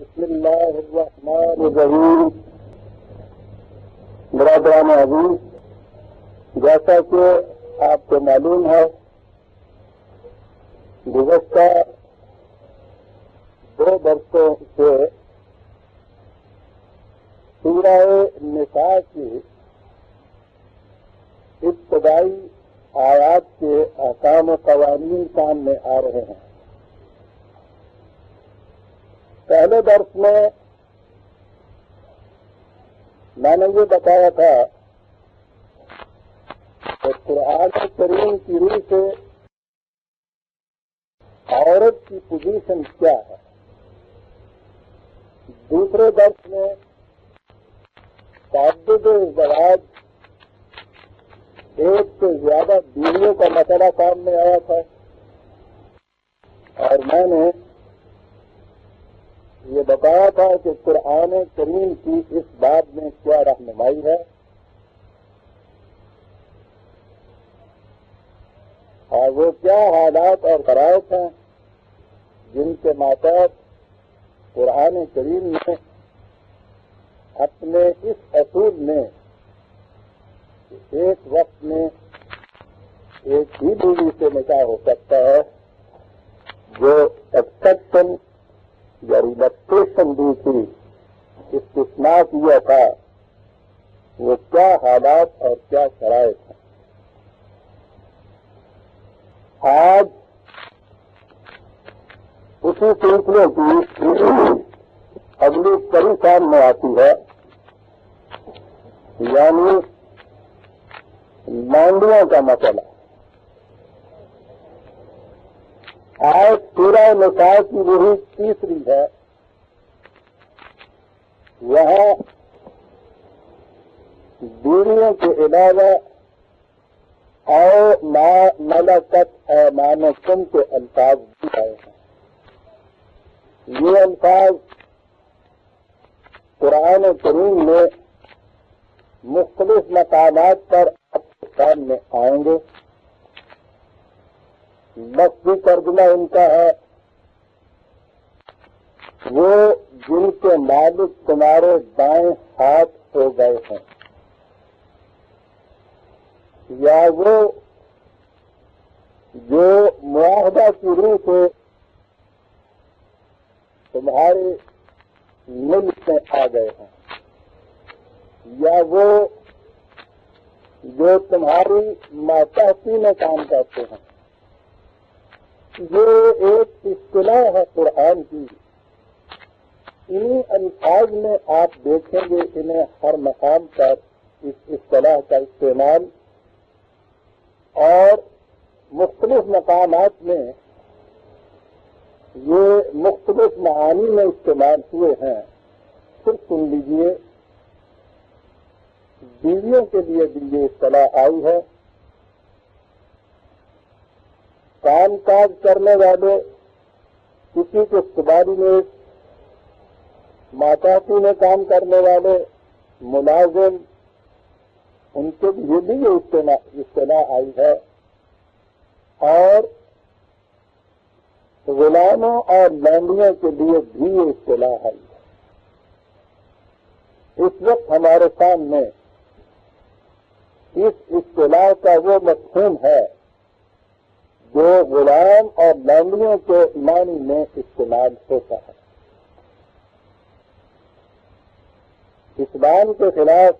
بسم اللہ الرحمن الرحیم۔ برادران عزیز، جیسا کہ آپ کو معلوم ہے گزشتہ 2 برسوں سے سورہ نساء کی ابتدائی آیات کے احکام و قوانین سامنے آ رہے ہیں۔ پہلے درس میں نے یہ بتایا تھا کہ قرآن کریم کی روح سے عورت کی پوزیشن کیا ہے۔ دوسرے درس میں تعدد زواج، ایک سے زیادہ بیویوں کا مسئلہ سامنے آیا تھا، اور میں نے یہ بتایا تھا کہ قرآن کریم کی اس بات میں کیا رہنمائی ہے، اور وہ کیا حالات اور شرائط ہیں جن کے ماتحت قرآن کریم نے اپنے اس اصول میں ایک وقت میں ایک ہی بیوی سے نکاح ہو سکتا ہے، جو ایکسپشن یا ریلیکسیشن دی تھی، استثناء کیا تھا، وہ کیا حالات اور کیا شرائط ہیں۔ آج اسی سلسلے کی اگلی کڑی سامنے آتی ہے، یعنی لانڈیوں کا مسئلہ۔ آج سورہ نساء کی وہی تیسری ہے، وہاں بیویوں کے علاوہ او ما ملکت ایمانکم کے الفاظ بھی آئے ہیں۔ یہ الفاظ قرآن کریم میں مختلف مقامات پر آپ کے سامنے آئیں گے۔ لفظی ترجمہ ان کا ہے، وہ جن کے مالک تمہارے دائیں ہاتھ ہو گئے ہیں، یا وہ جو معاہدہ کی روح سے تمہارے ملک میں آ گئے ہیں، یا وہ جو تمہاری ماتحتی میں کام کرتے ہیں۔ یہ ایک اصطلاح ہے قرآن کی۔ انہی الفاظ میں آپ دیکھیں گے انہیں ہر مقام پر اس اصطلاح کا استعمال، اور مختلف مقامات میں یہ مختلف معانی میں استعمال ہوئے ہیں۔ پھر سن لیجئے، بیویوں کے لیے بھی یہ اصطلاح آئی ہے۔ کام کاج کرنے والے، کسی کے سباری میں، ماتحتی میں کام کرنے والے، ملازم، ان کے لیے بھی یہ اصطلاح آئی ہے، اور غلاموں اور لانڈیوں کے لیے بھی یہ اصطلاح آئی ہے۔ اس وقت ہمارے سامنے اس اصطلاح کا وہ مفہوم ہے جو غلام اور لانڈیوں کے معنی میں استعمال ہوتا ہے۔ اسلام کے خلاف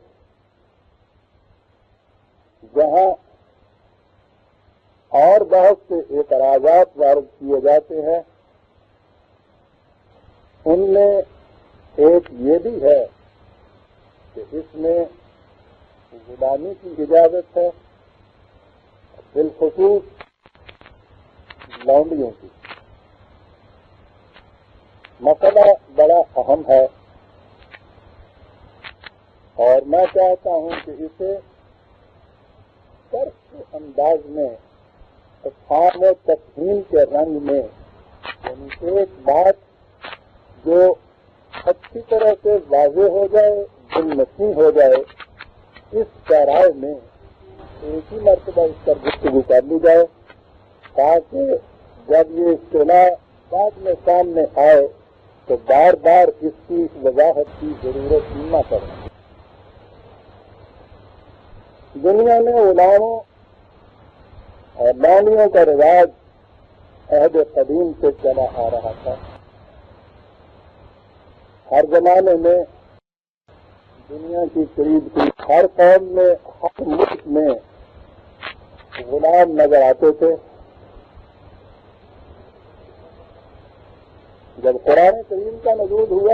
جہاں اور بہت سے اعتراضات وارد کیے جاتے ہیں، ان میں ایک یہ بھی ہے کہ اس میں غلامی کی اجازت ہے، بالخصوص لانڈیوں کی۔ مسئلہ بڑا اہم ہے، اور میں چاہتا ہوں کہ اسے صرف انداز میں، افہام و تفہیم کے رنگ میں، یعنی ایک بات جو اچھی طرح سے واضح ہو جائے، دل نشیں ہو جائے، اس شرائط میں ایک ہی مرتبہ اس پر گفتگو کر لی جائے، تاکہ جب یہ اصطلاح بعد میں سامنے آئے تو بار بار اس کی وضاحت کی ضرورت نہ پڑے۔ دنیا میں غلاموں اور لونڈیوں کا رواج عہد قدیم سے چلا آ رہا تھا۔ ہر زمانے میں دنیا کی قریب ہر قوم میں ہر ملک میں غلام نظر آتے تھے۔ جب قرآن کریم کا نزول ہوا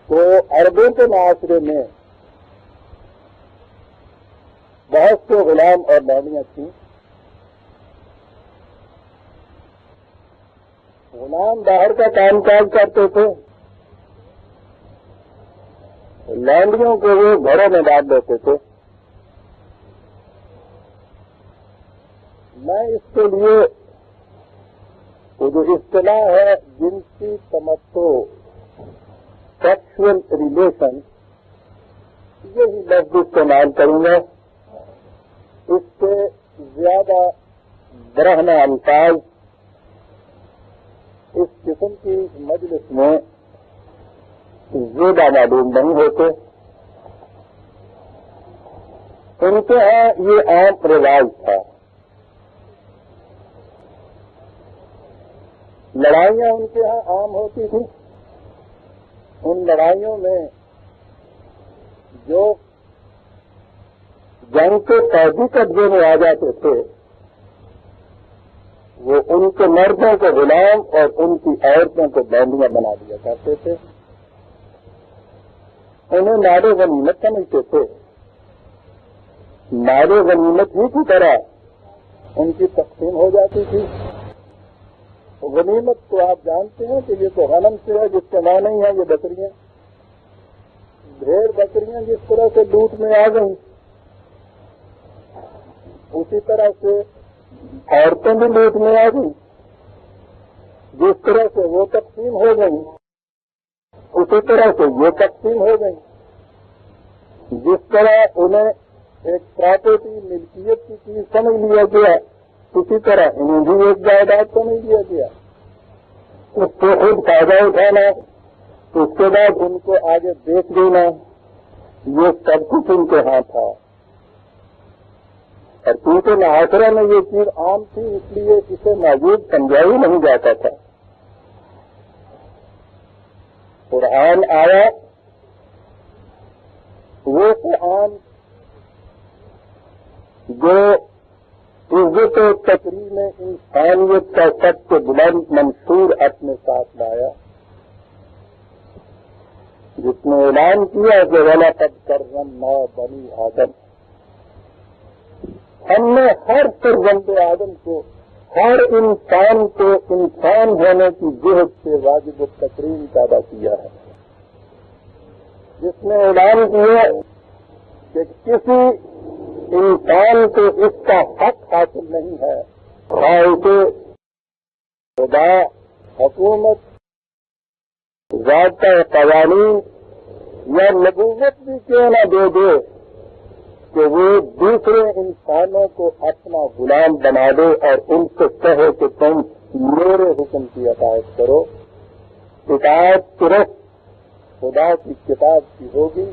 تو عربوں کے معاشرے میں بہت سے غلام اور لونڈیاں تھیں۔ غلام باہر کا کام کاج کرتے تھے، لونڈیوں کو وہ گھروں میں ڈال دیتے تھے۔ میں اس کے لیے وہ جو اصطلاح ہے جنسی تمتع، سیکشل ریلیشن، یہی لفظ استعمال کروں گا۔ اس سے زیادہ برہنہ الفاظ اس قسم کی مجلس میں زیادہ معلوم نہیں ہوتے۔ ان کے ہاں یہ عام رواج تھا۔ لڑائیاں ان کے ہاں عام ہوتی تھیں۔ ان لڑائیوں میں جو جنگ کے قیدی قبضے میں آ جاتے تھے وہ ان کے مردوں کو غلام اور ان کی عورتوں کو بندیاں بنا دیا کرتے تھے۔ انہیں مال غنیمت سمجھتے تھے۔ مال غنیمت ہی کی طرح ان کی تقسیم ہو جاتی تھی۔ غنیمت تو آپ جانتے ہیں کہ یہ تو غنم سے ہے، جس کے ماں نہیں ہے یہ بکریاں، بھیڑ بکریاں جس طرح سے لوٹ میں آ گئیں اسی طرح سے عورتیں بھی لوٹ میں آ گئیں۔ جس طرح سے وہ تقسیم ہو گئیں اسی طرح سے یہ تقسیم ہو گئیں۔ جس طرح انہیں ایک پراپرٹی ملکیت کی چیز سمجھ لیا گیا اسی طرح انہیں بھی ایک جائیداد سمجھ لیا گیا۔ اس کو خود فائدہ اٹھانا، اس کے بعد ان کو آگے بیچ دینا، یہ سب کچھ ان کے ہاں تھا۔ اور کیونکہ معاشرے میں یہ چیز عام تھی اس لیے اسے موجود سمجھا ہی نہیں جاتا تھا۔ قرآن آیا، وہ قرآن جو عزت و تکریم انسانیت کا سب سے بلند منشور اپنے ساتھ لایا، جس نے اعلان کیا کہ وَلَقَدْ كَرَّمْنَا بَنِي آدم، ہم نے ہر فرزند آدم کو، ہر انسان کو انسان ہونے کی جہد سے واجب التکریم پیدا کیا ہے۔ جس نے اعلان کیا کہ کسی انسان کو اس کا حق حاصل نہیں ہے، خواہ اسے خدا، حکومت، ضابطہ قوانین یا نبوت بھی کیوں نہ دے دے کہ وہ دوسرے انسانوں کو اپنا غلام بنا دے اور ان سے کہے کہ تم میرے حکم کی اطاعت کرو۔ اطاعت صرف خدا کی کتاب کی ہوگی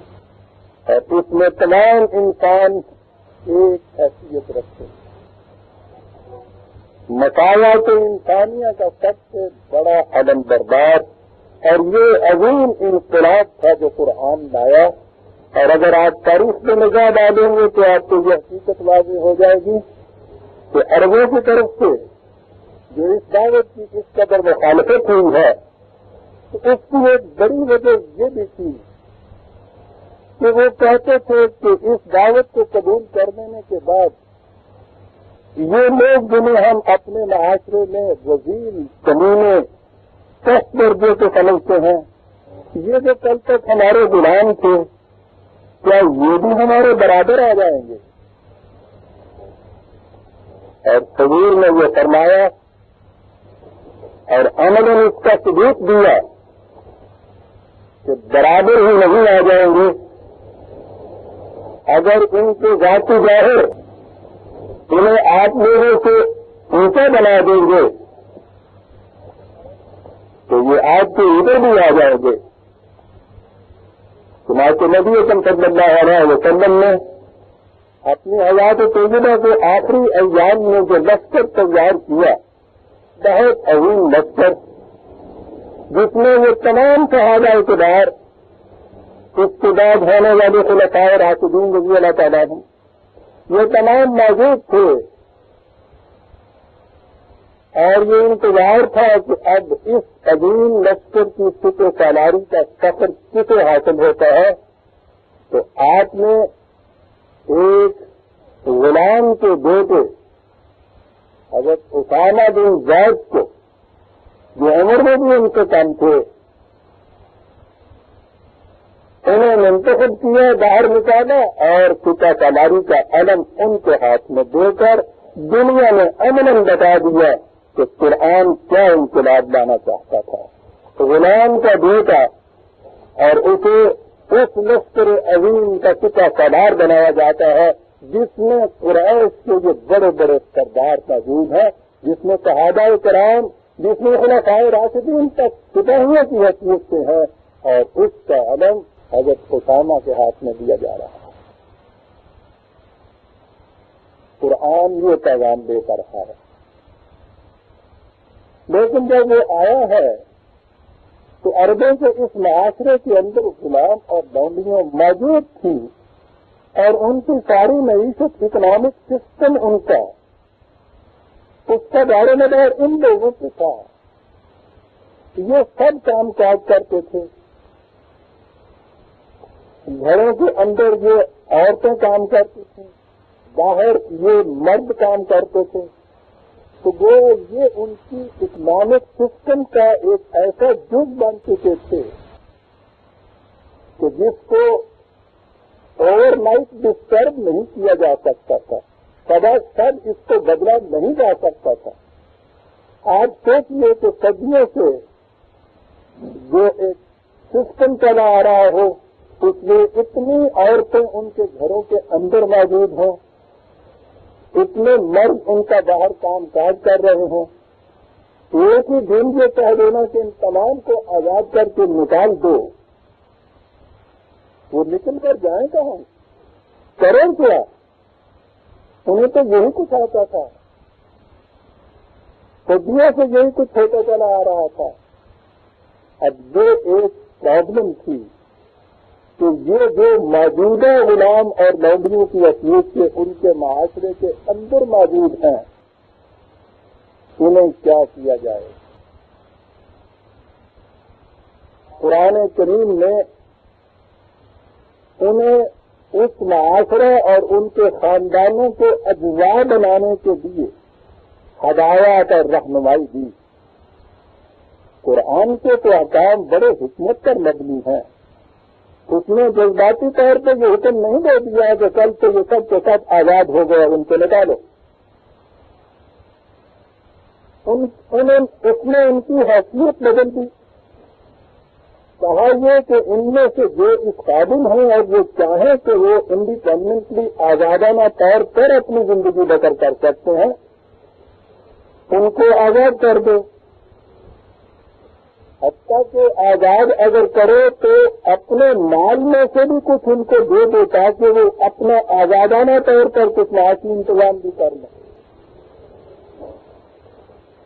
اور اس میں تمام انسان ایک حیثیت رکھتے ہیں۔ مساوات انسانیہ کا سب سے بڑا علم بردار اور یہ عظیم انقلاب تھا جو قرآن لایا۔ اور اگر آپ تاریخ میں نگاہ ڈالیں گے تو آپ کو یہ حقیقت واضح ہو جائے گی کہ عربوں کی طرف سے جو اس دعوت کی اس قدر مخالفت ہوئی ہے تو اس کی ایک بڑی وجہ یہ بھی تھی کہ وہ کہتے تھے کہ اس دعوت کو قبول کر لینے کے بعد یہ لوگ جنہیں ہم اپنے معاشرے میں وزیر، کمینے، پست درجے کے سمجھتے ہیں، یہ جو کل تک ہمارے غلام تھے کیا یہ بھی ہمارے برابر آ جائیں گے؟ اور حضور نے یہ فرمایا اور عملاً اس کا ثبوت دیا کہ برابر ہی نہیں آ جائیں گے۔ اگر ان کے ذاتی ظاہر انہیں آپ لوگوں سے اونچا بنا دیں گے تو یہ آپ کے ادھر بھی آ جائیں گے. چنانچہ نبی اکرم صلی اللہ علیہ وسلم نے اپنی حیات طیبہ کے آخری ایام میں جو لشکر تیار کیا، بہت عظیم لشکر، جس میں یہ تمام صحابہ کرام، اس کے بعد ہونے والے خلفائے راشدین رضی اللہ تعالیٰ عنہ، یہ تمام موجود تھے. اور یہ انتظار تھا کہ اب اس عظیم لشکر کی فتح سالاری کا سفر کسے حاصل ہوتا ہے. تو آپ نے ایک غلام کے بیٹے حضرت اسامہ بن زید کو، جو عمر میں بھی ان کے کم تھے، انہیں منتخب کیا، باہر نکالا اور فتح سالاری کا علم ان کے ہاتھ میں دے کر دنیا میں امن بتا دیا کہ قرآن کیا انقلاب لانا چاہتا تھا. غلام کا بیٹا، اور اسے اس لشکر عظیم کا فتح سالار بنایا جاتا ہے جس میں قریش کے جو بڑے بڑے سردار موجود ہیں، جس میں صحابہ کرام، جس میں خلفائے راشدین تک سپاہیوں کی حیثیت سے ہے، اور اس کا علم حضرت اسامہ کے ہاتھ میں دیا جا رہا ہے. قرآن یہ پیغام دے کر رہا ہے. لیکن جب وہ آیا ہے تو عربوں سے اس معاشرے کے اندر غلام اور لونڈیاں موجود تھیں، اور ان کی ساری معیشت، اکنامک سسٹم ان کا، اس کا دار و مدار ان لوگوں سے تھا. یہ سب کام کاج کرتے تھے. گھروں کے اندر یہ عورتیں کام کرتی تھیں، باہر یہ مرد کام کرتے تھے. تو وہ یہ ان کی اکنامک سسٹم کا ایک ایسا جز بن چکے تھے کہ جس کو اوور نائٹ ڈسٹرب نہیں کیا جا سکتا تھا، سدا سب اس کو بدلا نہیں جا سکتا تھا. آج سوچیے کہ صدیوں سے جو ایک سسٹم چلا آ رہا ہو، اس میں اتنی عورتیں ان کے گھروں کے اندر موجود ہوں، اتنے مرد ان کا باہر کام کاج کر رہے ہوں. ایک ہی دن یہ کہہ دینا کہ ان تمام کو آزاد کر کے نکال دو، وہ نکل کر جائیں کہاں، کریں کیا؟ انہیں تو یہی کچھ آتا تھا، صدیوں سے یہی کچھ ہوتا چلا آ رہا تھا. اب یہ ایک پرابلم تھی کہ یہ جو موجودہ غلام اور لونڈیوں کی حیثیت سے ان کے معاشرے کے اندر موجود ہیں، انہیں کیا کیا جائے. قرآن کریم نے انہیں اس معاشرے اور ان کے خاندانوں کو اجزاء بنانے کے لیے ہدایات اور رہنمائی دی. قرآن کے تو احکام بڑے حکمت پر مبنی ہیں. اس نے جذباتی طور پہ یہ حکم نہیں دے دیا کہ کل تو یہ سب کے سب آزاد ہو گئے، ان کو نکالو. اس نے ان کی حیثیت بدل دی. کہا یہ کہ ان میں سے جو اس قابل ہیں اور وہ چاہیں کہ وہ انڈیپینڈنٹلی آزادانہ طور پر اپنی زندگی بسر کر سکتے ہیں، ان کو آزاد کر دو. حتیٰ کہ آزاد اگر کرو تو اپنے مال میں سے بھی کچھ ان کو دے دو تاکہ وہ اپنا آزادانہ طور پر کچھ معاشی انتظام بھی کر لیں.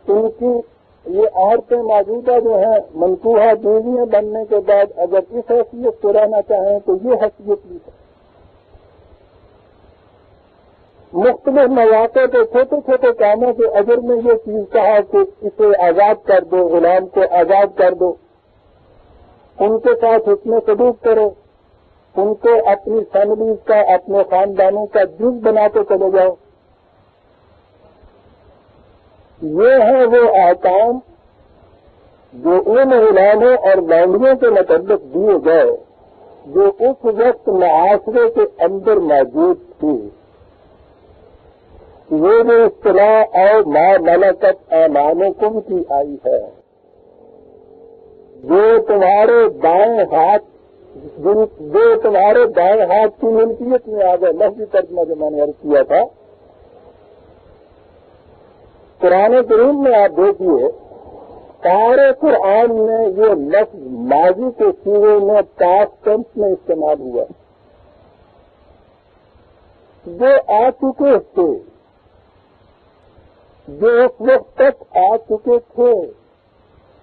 ان کی یہ عورتیں موجودہ جو ہیں منقوہہ بیویاں بننے کے بعد اگر اس حیثیت سے رہنا چاہیں تو یہ حیثیت بھی ہے. مختلف مواقع پہ چھوٹے چھوٹے کاموں کے اجر میں یہ چیز کہا کہ اسے آزاد کر دو، غلام کو آزاد کر دو، ان کے ساتھ حسن سلوک کرو، ان کو اپنی فیملیز کا، اپنے خاندانوں کا جز بناتے چلے جاؤ. یہ ہیں وہ احکام جو ان غلاموں اور لونڈیوں کے متعلق دیے گئے جو اس وقت معاشرے کے اندر موجود تھی. یہ جو اصطلاح اور ما ملکت ایمانکم کی آئی ہے، جو تمہارے دائیں ہاتھ کی ملکیت میں آ گئے. لفظی ترجمہ جو میں نے عرض کیا تھا، قرآن کریم میں آپ دیکھیے سارے قرآن میں یہ لفظ ماضی کے سیغے میں پاسٹ ٹینس میں استعمال ہوا، جو آ چکے تھے، جو اس وقت تک آ چکے تھے،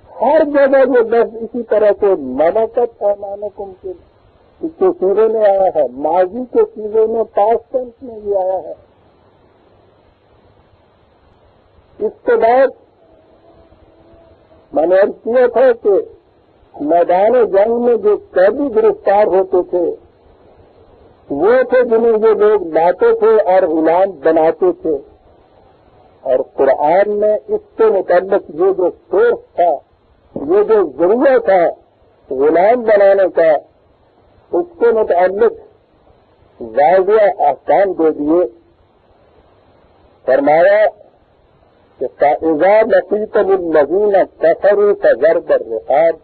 ہر جگہ یہ لفظ اسی طرح سے ملکت ایمانکم کے سیغے میں آیا ہے، ماضی کے سیغے میں پاسٹ ٹینس میں بھی آیا ہے۔ اس کے بعد میں نے عرض کیا تھا کہ میدان جنگ میں جو قیدی گرفتار ہوتے تھے وہ تھے جنہیں یہ لوگ لاتے تھے اور غلام بناتے تھے، اور قرآن میں اس کے متعلق یہ جو سورس تھا، یہ جو ذریعہ تھا غلام بنانے کا، اس کے متعلق واضح احکام دے دیے۔ فرمایا کہ فَإِذَا لَقِيتُمُ الَّذِينَ كَفَرُوا فَضَرْبَ الرِّقَابِ،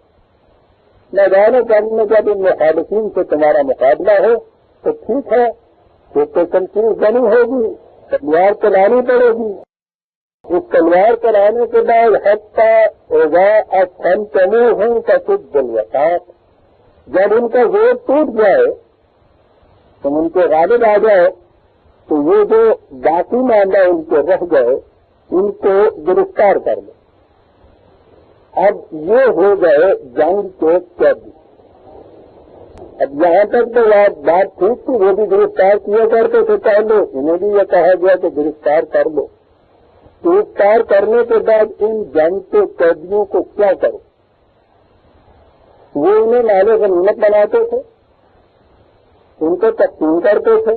میدان جنگ میں جب ان مخالفین سے تمہارا مقابلہ ہو تو ٹھیک ہے، پھر تو تنقید بنی ہوگی، تلوار چلانی پڑے گی۔ اس تلوار چلانے کے بعد حَتَّىٰ إِذَا أَثْخَنْتُمُوهُمْ فَشُدُّوا الْوَثَاقَ، جب ان کا زور ٹوٹ جائے، تم ان کے غالب آ جائے، تو یہ جو باقی معاملہ ان کے رہ گئے ان کو گرفتار کر لو۔ اب یہ ہو گئے جنگ کے قیدی۔ اب یہاں تک تو بات ٹھیک تھی، وہ بھی گرفتار کیا کرتے تھے پہلے، انہیں بھی یہ کہا گیا کہ گرفتار کر لو۔ گرفتار کرنے کے بعد ان جنگ کے قیدیوں کو کیا کرو؟ وہ انہیں مال غنیمت بناتے تھے، ان کو تقسیم کرتے تھے،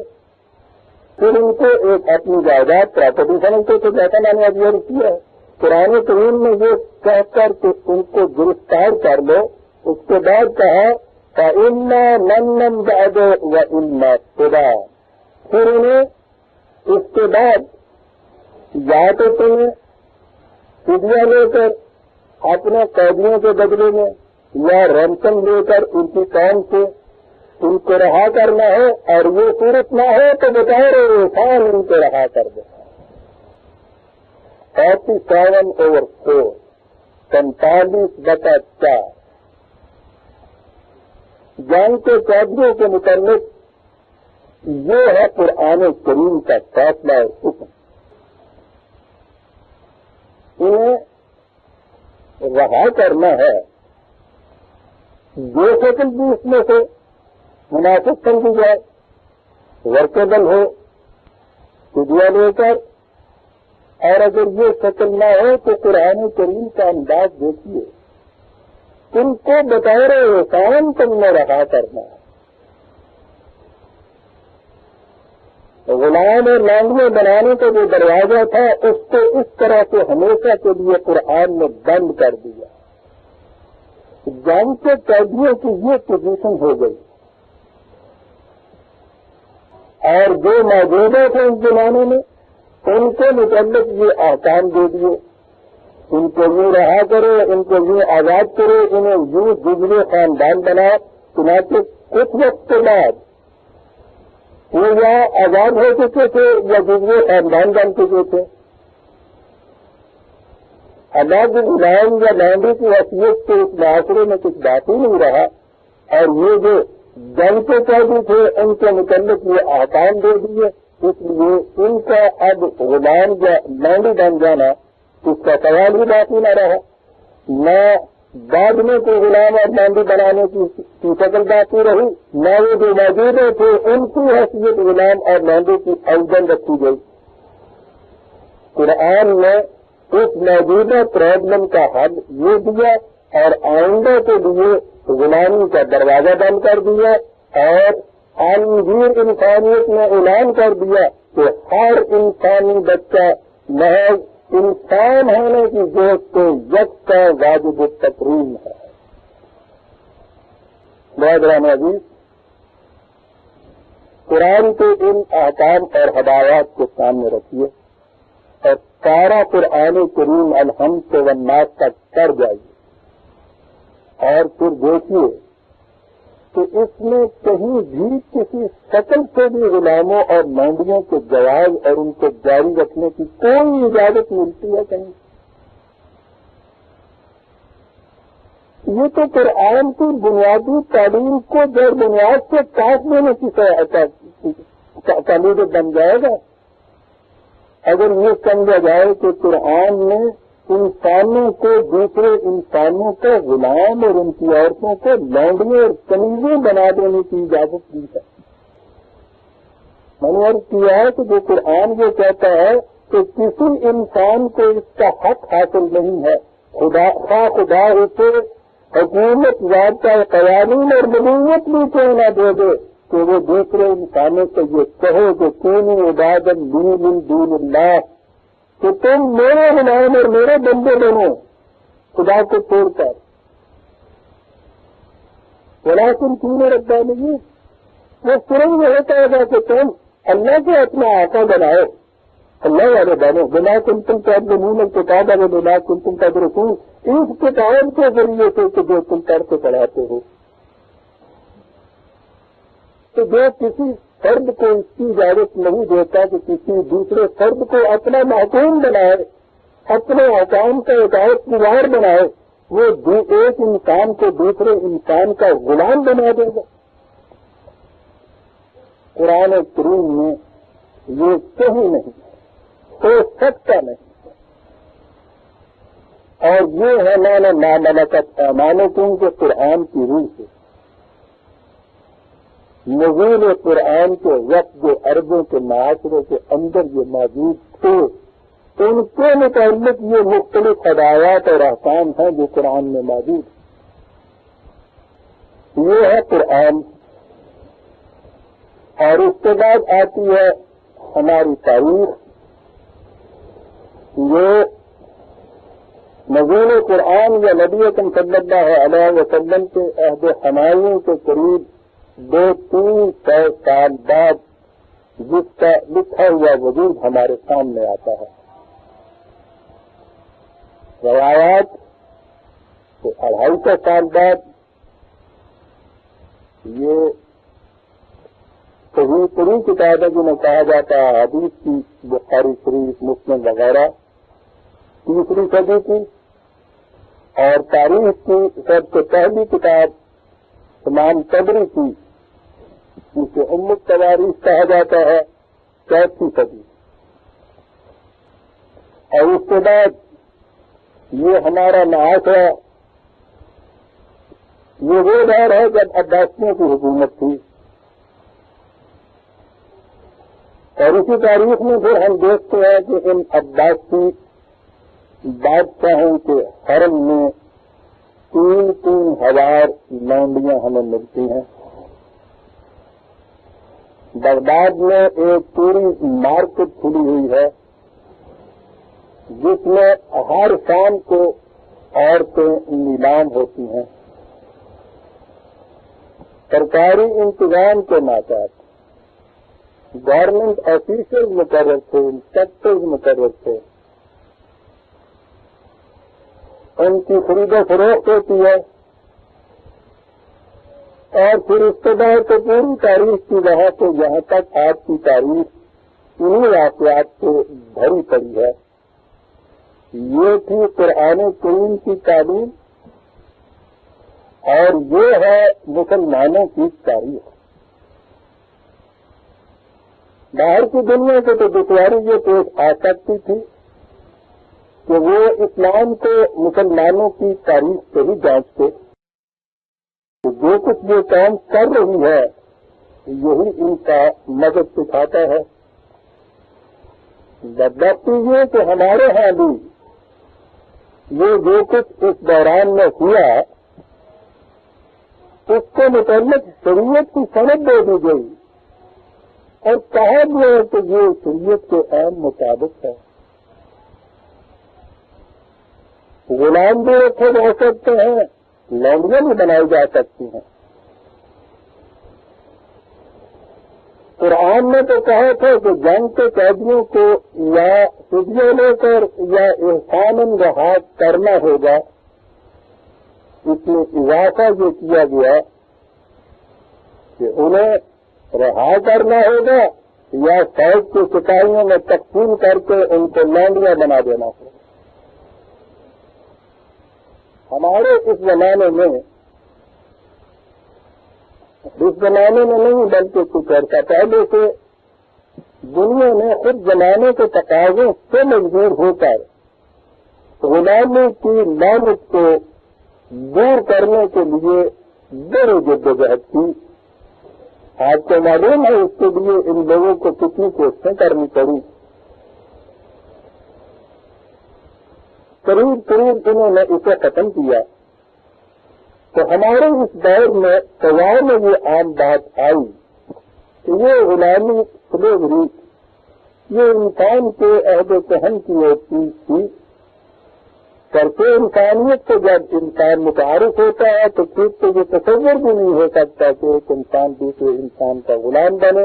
پھر ان کو ایک اپنی جائیداد پراپرٹی سمجھتے تھے، جیسا میں نے ابھی عرض کیا ہے۔ قرآن کریم میں یہ کہہ کر کہ ان کو گرفتار کر لو، اس کے بعد کہا فَإِمَّا مَنًّا بَعْدُ وَإِمَّا فِدَاءً، پھر انہیں اس کے بعد یا تو تمہیں فدیہ لے کر اپنے قیدیوں کے بدلے میں یا رینسم لے کر ان کی قوم سے ان کو رہا کرنا ہے، اور یہ صورت نہ ہو تو بطور احسان ان کو رہا کر دو۔ 47/4 45/4 جنگ کے قیدیوں کے متعلق یہ ہے قرآن کریم کا فیصلہ اور حکم۔ انہیں رہا کرنا ہے، جو شکل بھی اس میں سے مناسب سمجھی جائے، ورکیبل ہو، فدیہ لے کر، اور اگر یہ شکل نہ ہو تو قرآن کریم کا انداز دیکھیے، تم کو بطور احسان تم نے رہا کرنا ہے۔ غلام اور لانڈیاں بنانے کا جو دروازہ تھا اس کو اس طرح سے ہمیشہ کے لیے قرآن نے بند کر دیا۔ جنگ کے قیدیوں کی یہ پوزیشن ہو گئی، اور جو موجودہ تھے ان زمانے میں ان کے متعلق یہ احکام دے دیے، ان کو یوں رہا کرو، ان کو یوں آزاد کرو، انہیں یوں جزوی خاندان بناؤ۔ چنانچہ کچھ وقت کے بعد وہ یا آزاد ہو چکے تھے یا جزوی خاندان بن چکے تھے۔ الگ غلام یا لانڈی کی حیثیت سے اس معاشرے میں کچھ باقی نہیں رہا، اور یہ جو جنگ کے قیدی تھے ان کے متعلق یہ احکام دے دیے، اس لیے ان کا اب غلام یا لانڈی بن جانا اس کا سوال ہی باقی نہ رہا، نہ بعد میں کوئی غلام اور لانڈی بنانے کی شکل باقی رہی، نہ وہ جو موجود تھے ان کی حیثیت غلام اور لانڈی کی اوجن رکھی گئی۔ قرآن نے اس موجودہ پرابلم کا حل یہ دیا اور آئندہ کے لیے غلامی کا دروازہ بند کر دیا، اور عالمگیر انسانیت نے اعلان کر دیا کہ ہر انسانی بچہ محض انسان ہونے کی جوش سے یکساں واجب التکریم ہے۔ برادران عزیز، قرآن کے ان احکام اور ہدایات کو سامنے رکھیے اور سارا قرآن کریم الحمد والناس تک کر جائیے، اور پھر دیکھیے کہ اس میں کہیں بھی کسی شکل سے بھی غلاموں اور لانڈیوں کے جواز اور ان کو جاری رکھنے کی کوئی اجازت ملتی ہے کہیں؟ یہ تو قرآن کی بنیادی تعلیم کو جڑ بنیاد سے کاٹ دینے کی تعلیم بن جائے گا اگر یہ سمجھا جائے کہ قرآن نے انسانوں کو دوسرے انسانوں کا غلام اور ان کی عورتوں کو لونڈیاں اور کنیزیں بنا دینے کی اجازت دی ہے. میں نے عرض کیا ہے کہ جو قرآن یہ کہتا ہے کہ کسی انسان کو اس کا حق حاصل نہیں ہے خدا اسے حکومت ضابطہ قوانین اور نبوت بھی کیوں نہ دے دے کہ وہ دوسرے انسانوں سے یہ کہو کہ کونوا عبادا لی من دون اللہ کہ تم میرے غلام اور میرے بندے بنو خدا کو چھوڑ کر. ولیکن کیوں ربانیین وہ صرف یہ ہوتا ہے کہ تم اللہ کو اپنا آقا بناؤ اللہ والے بنو بنا کنتم تعلمون الکتاب و بنا کنتم تدرسون اس کتاب کے ذریعے سے کہ جو تم پڑھ کے پڑھاتے ہو. تو جو کسی فرد کو اس کی اجازت نہیں دیتا کہ کسی دوسرے فرد کو اپنا محکوم بنائے اپنے حکام کا اطاعت گزار بنائے وہ ایک انسان کو دوسرے انسان کا غلام بنا دے گا. قرآن کریم میں یہ صحیح نہیں ہو سکتا نہیں. اور یہ ہے مانا ناملکت مانو کیونکہ قرآن کی روح سے نزول قرآن کے وقت جو عربوں کے معاشرے کے اندر یہ موجود تھے ان کے متعلق یہ مختلف ہدایات اور احکام ہیں جو قرآن میں موجود ہیں. یہ ہے قرآن. اور اس کے بعد آتی ہے ہماری تاریخ. یہ نزول قرآن یا نبی اکرم صلی اللہ علیہ وسلم کے عہد حمایوں کے قریب 200-300 سال بعد جس کا لکھا ہوا وجود ہمارے سامنے آتا ہے. روایات تو 250 سال بعد یہ صحیح ترین کتابیں جنہیں کہا جاتا ہے حدیث کی بخاری شریف مسلم وغیرہ 3ری صدی کی اور تاریخ کی سب سے پہلی کتاب امام طبری کی جسے ام التواریخ کہا جاتا ہے 4th صدی. اور اس کے بعد یہ ہمارا معاشرہ یہ وہ دور ہے جب عباسیوں کی حکومت تھی. اور اسی تاریخ میں پھر ہم دیکھتے ہیں کہ ان عباسی بادشاہوں کے حرم میں 3,000 لونڈیاں ہمیں ملتی ہیں. بغداد میں ایک پوری مارکیٹ کھلی ہوئی ہے جس میں ہر شام کو عورتیں نیلام ہوتی ہیں. سرکاری انتظام کے ماتحت گورنمنٹ آفیسر مقرر تھے انسپیکٹر مقرر تھے. ان کی خرید و فروخت ہوتی ہے اور پھر اس کے بعد تو پوری تاریخ کی وہاں سے یہاں تک آپ کی تاریخ انہیں واقعات سے بھری پڑی ہے. یہ تھی قرآن کریم کی تعلیم اور یہ ہے مسلمانوں کی تاریخ. باہر کی دنیا کو تو دشواری یہ پیش آ سکتی تھی کہ وہ اسلام کو مسلمانوں کی تاریخ سے ہی جانچتے کہ جو کچھ یہ کام کر رہی ہے یہی ان کا مدد سکھاتا ہے. بدبختی یہ کہ ہمارے ہاں بھی یہ جو کچھ اس دوران میں ہوا اس کے متعلق شریعت کی سند دے دی گئی اور کہا گیا کہ یہ شریعت کے عین مطابق ہے. غلام بھی رکھے جا سکتے ہیں لونڈیاں بھی بنائی جا سکتی ہیں. قرآن نے تو کہا تھا کہ جنگ کے قیدیوں کو یا فدیہ لے کر یا احساناً رہا کرنا ہوگا. اس میں اضافہ یہ کیا گیا کہ انہیں رہا کرنا ہوگا یا فوج کے سپاہیوں میں تقسیم کر کے ان کو لونڈیاں بنا دینا ہوگا. ہمارے اس زمانے میں نہیں بلکہ کچھ عرصہ پہلے سے دنیا نے خود زمانے کے تقاضوں سے مجبور ہو کر غلامی کی لعنت کو دور کرنے کے لیے بڑی جدوجہد کی. آپ کو معلوم ہے اس کے لیے ان لوگوں کو کتنی کوششیں کرنی پڑی. قریب انہوں نے اسے ختم کیا. تو ہمارے اس دور میں سوال میں یہ عام بات آئی کہ یہ غلامی سلیوری یہ انسان کے عہد و کہن کی ایک چیز تھی. کرتے انسانیت کو جب انسان متعارف ہوتا ہے تو پھر تو یہ تصور بھی نہیں ہو سکتا کہ ایک انسان دوسرے انسان کا غلام بنے.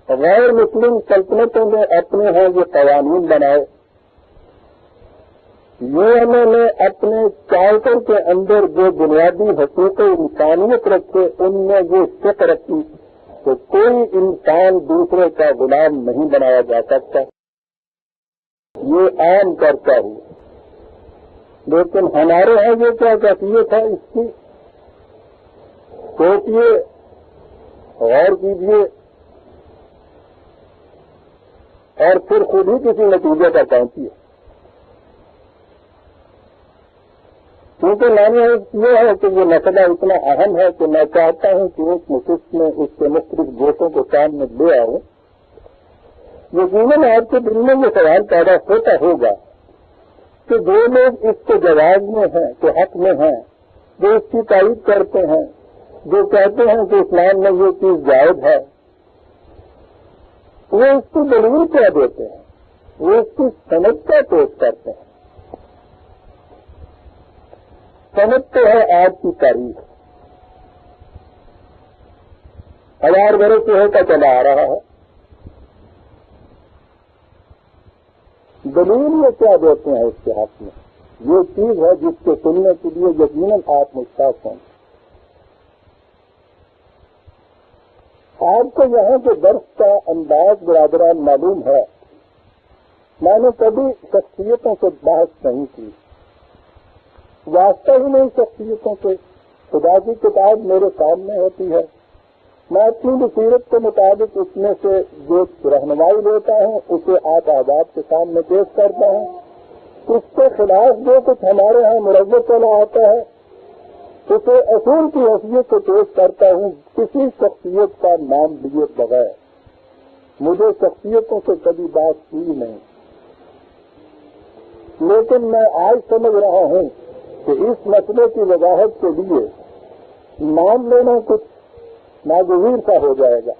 غیر مسلم سلطنتوں نے اپنے ہاں یہ قوانین بنائے. یہ انہوں نے اپنے چارٹر کے اندر جو بنیادی حقوق انسانیت رکھے ان میں یہ شک رکھی کہ کوئی انسان دوسرے کا غلام نہیں بنایا جا سکتا. یہ عام کرتا ہوا. لیکن ہمارے ہاں یہ کیا کیفیت ہے اس کی؟ سوچیے، غور کیجیے اور پھر خود ہی کسی نتیجے پر پہنچیے. کیونکہ میں نے یہ ہے کہ یہ مسئلہ اتنا اہم ہے کہ میں چاہتا ہوں کہ اس نشست میں اس کے مختلف گوشوں کو سامنے لے آؤں. یقیناً آپ کے دل میں یہ سوال پیدا ہوتا ہوگا کہ جو لوگ اس کے جواز میں ہیں، کے حق میں ہیں، جو اس کی تائید کرتے ہیں، جو کہتے ہیں کہ اسلام میں یہ چیز جائز ہے، وہ اس کی دلیل کیا دیتے ہیں؟ وہ اس کی سند کیا پیش کرتے ہیں؟ سند تو ہے آج کی تاریخ. 1000 برس سے ہوتا چلا آ رہا ہے. دلیل یہ کیا دیتے ہیں اس کے حق میں؟ یہ چیز ہے جس کے سننے کے لیے یقیناً آپ مشتاق ہیں. آپ کو یہاں کے درس کا انداز برادران معلوم ہے. میں نے کبھی شخصیتوں سے بحث نہیں کی، واسطہ ہی نہیں شخصیتوں سے. خدا کی کتاب میرے سامنے ہوتی ہے، میں اپنی بصیرت کے مطابق اس میں سے جو رہنمائی لیتا ہوں اسے آپ آزاد کے سامنے پیش کرتا ہوں. اس کے خلاف جو کچھ ہمارے ہاں مروج چلا آتا ہے اسے اصول کی حیثیت سے پیش کرتا ہوں، کسی شخصیت کا نام لیے بغیر. مجھے شخصیتوں سے کبھی بات کی نہیں، لیکن میں آج سمجھ رہا ہوں کہ اس مسئلے کی وضاحت کے لیے نام لینا کچھ ناگزیر سا ہو جائے گا.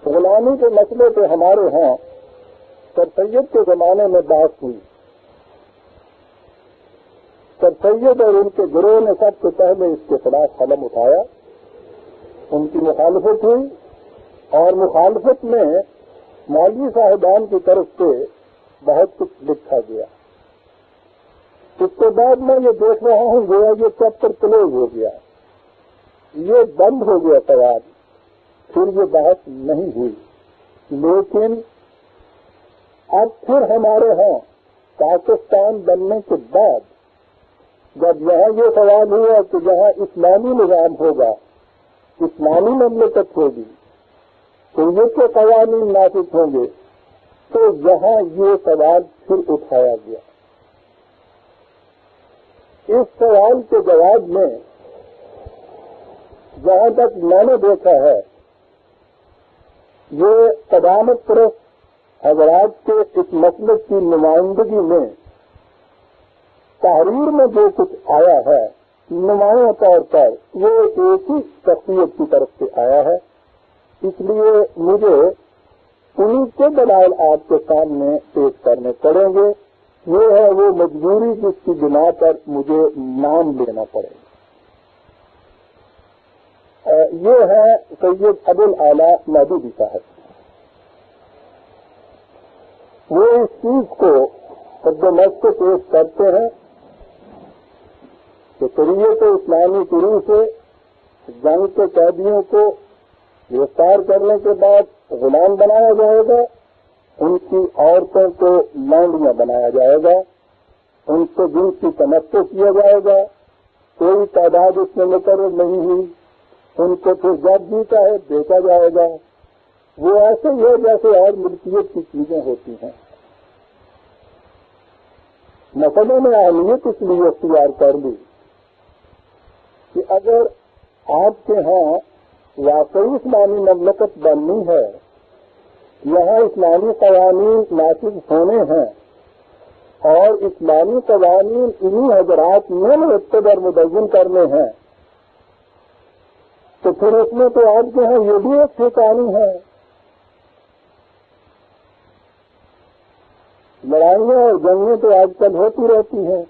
غلامی کے مسئلے پہ ہمارے ہاں سر سید کے زمانے میں بحث ہوئی. سر سید اور ان کے گروہ نے سب سے پہلے اس کے خلاف قلم اٹھایا، ان کی مخالفت ہوئی اور مخالفت میں مولوی صاحبان کی طرف سے بہت کچھ لکھا گیا. اس کے بعد میں یہ دیکھ رہا ہوں گویا یہ چیپٹر کلوز ہو گیا، یہ بند ہو گیا سوال، پھر یہ بحث نہیں ہوئی. لیکن اب پھر ہمارے ہاں پاکستان بننے کے بعد جب یہاں یہ سوال ہوا کہ جہاں اسلامی نظام ہوگا، اسلامی مملکت ہوگی، شریعت کے قوانین نافذ ہوں گے، تو یہاں یہ سوال پھر اٹھایا گیا. اس سوال کے جواب میں جہاں تک میں نے دیکھا ہے یہ قدامت پرست حضرات کے اس مسلک کی نمائندگی میں تحریر میں جو کچھ آیا ہے نمایاں طور پر وہ ایک ہی شخصیت کی طرف سے آیا ہے. اس لیے مجھے انہیں کے دلائل آپ کے سامنے پیش کرنے پڑیں گے. یہ ہے وہ مجبوری جس کی بنا پر مجھے نام لینا پڑے گا. یہ ہے سید ابوالعالی مودودی صاحب. وہ اس چیز کو قدمت سے پیش کرتے ہیں کہ شریعت اسلامی شروع سے جنگ کے قیدیوں کو گرفتار کرنے کے بعد غلام بنایا جائے گا، ان کی عورتوں کو لانڈیاں بنایا جائے گا، ان سے جن کی تمتع کیا جائے گا، کوئی تعداد اس میں مقرر نہیں ہوئی، ان کو پھر جب بھی چاہے بیچا جائے گا۔ وہ ایسے ہی ہے جیسے اور ملکیت کی چیزیں ہوتی ہیں۔ مسئلے میں اہمیت اس لیے اختیار کر لی کہ اگر آپ کے ہاں واقعی اسلامی مملکت بننی ہے، یہاں اسلامی قوانین نافذ ہونے ہیں اور اسلامی قوانین انہی حضرات میں مرتب اور مدون کرنے ہیں، تو پھر اس میں تو آپ کے ہاں یہ بھی ایک ٹھکانی ہے۔ لڑائیاں اور جنگیں تو آج کل ہوتی رہتی ہیں،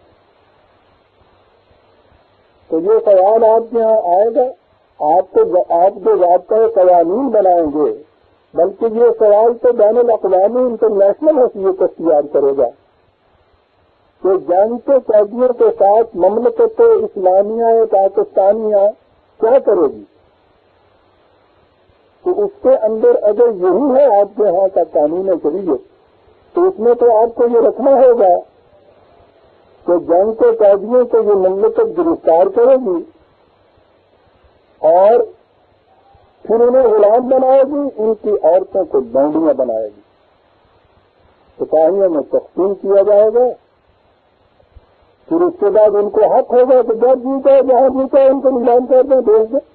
تو یہ سوال آپ کے یہاں آئے گا، آپ جو ضابطۂ قوانین بنائیں گے، بلکہ یہ سوال تو بین الاقوامی انٹرنیشنل حیثیت اختیار کرے گا کہ جنگ کے قیدیوں کے ساتھ مملکت اسلامیہ پاکستانیہ کیا کرے گی۔ تو اس کے اندر اگر یہی ہے آپ کے یہاں کا قانون شریعت، تو اس میں تو آپ کو یہ رکھنا ہوگا کہ جنگ کے قیدیوں کو یہ مملکت گرفتار کرے گی اور پھر انہیں غلام بنائے گی، ان کی عورتوں کو لونڈیاں بنائے گی، سپاہیوں میں تقسیم کیا جائے گا، پھر اس کے بعد ان کو حق ہوگا کہ جب جیتا ہے جہاں جیتا ہے ان کو نیلام کر دیں، بھیج دیں۔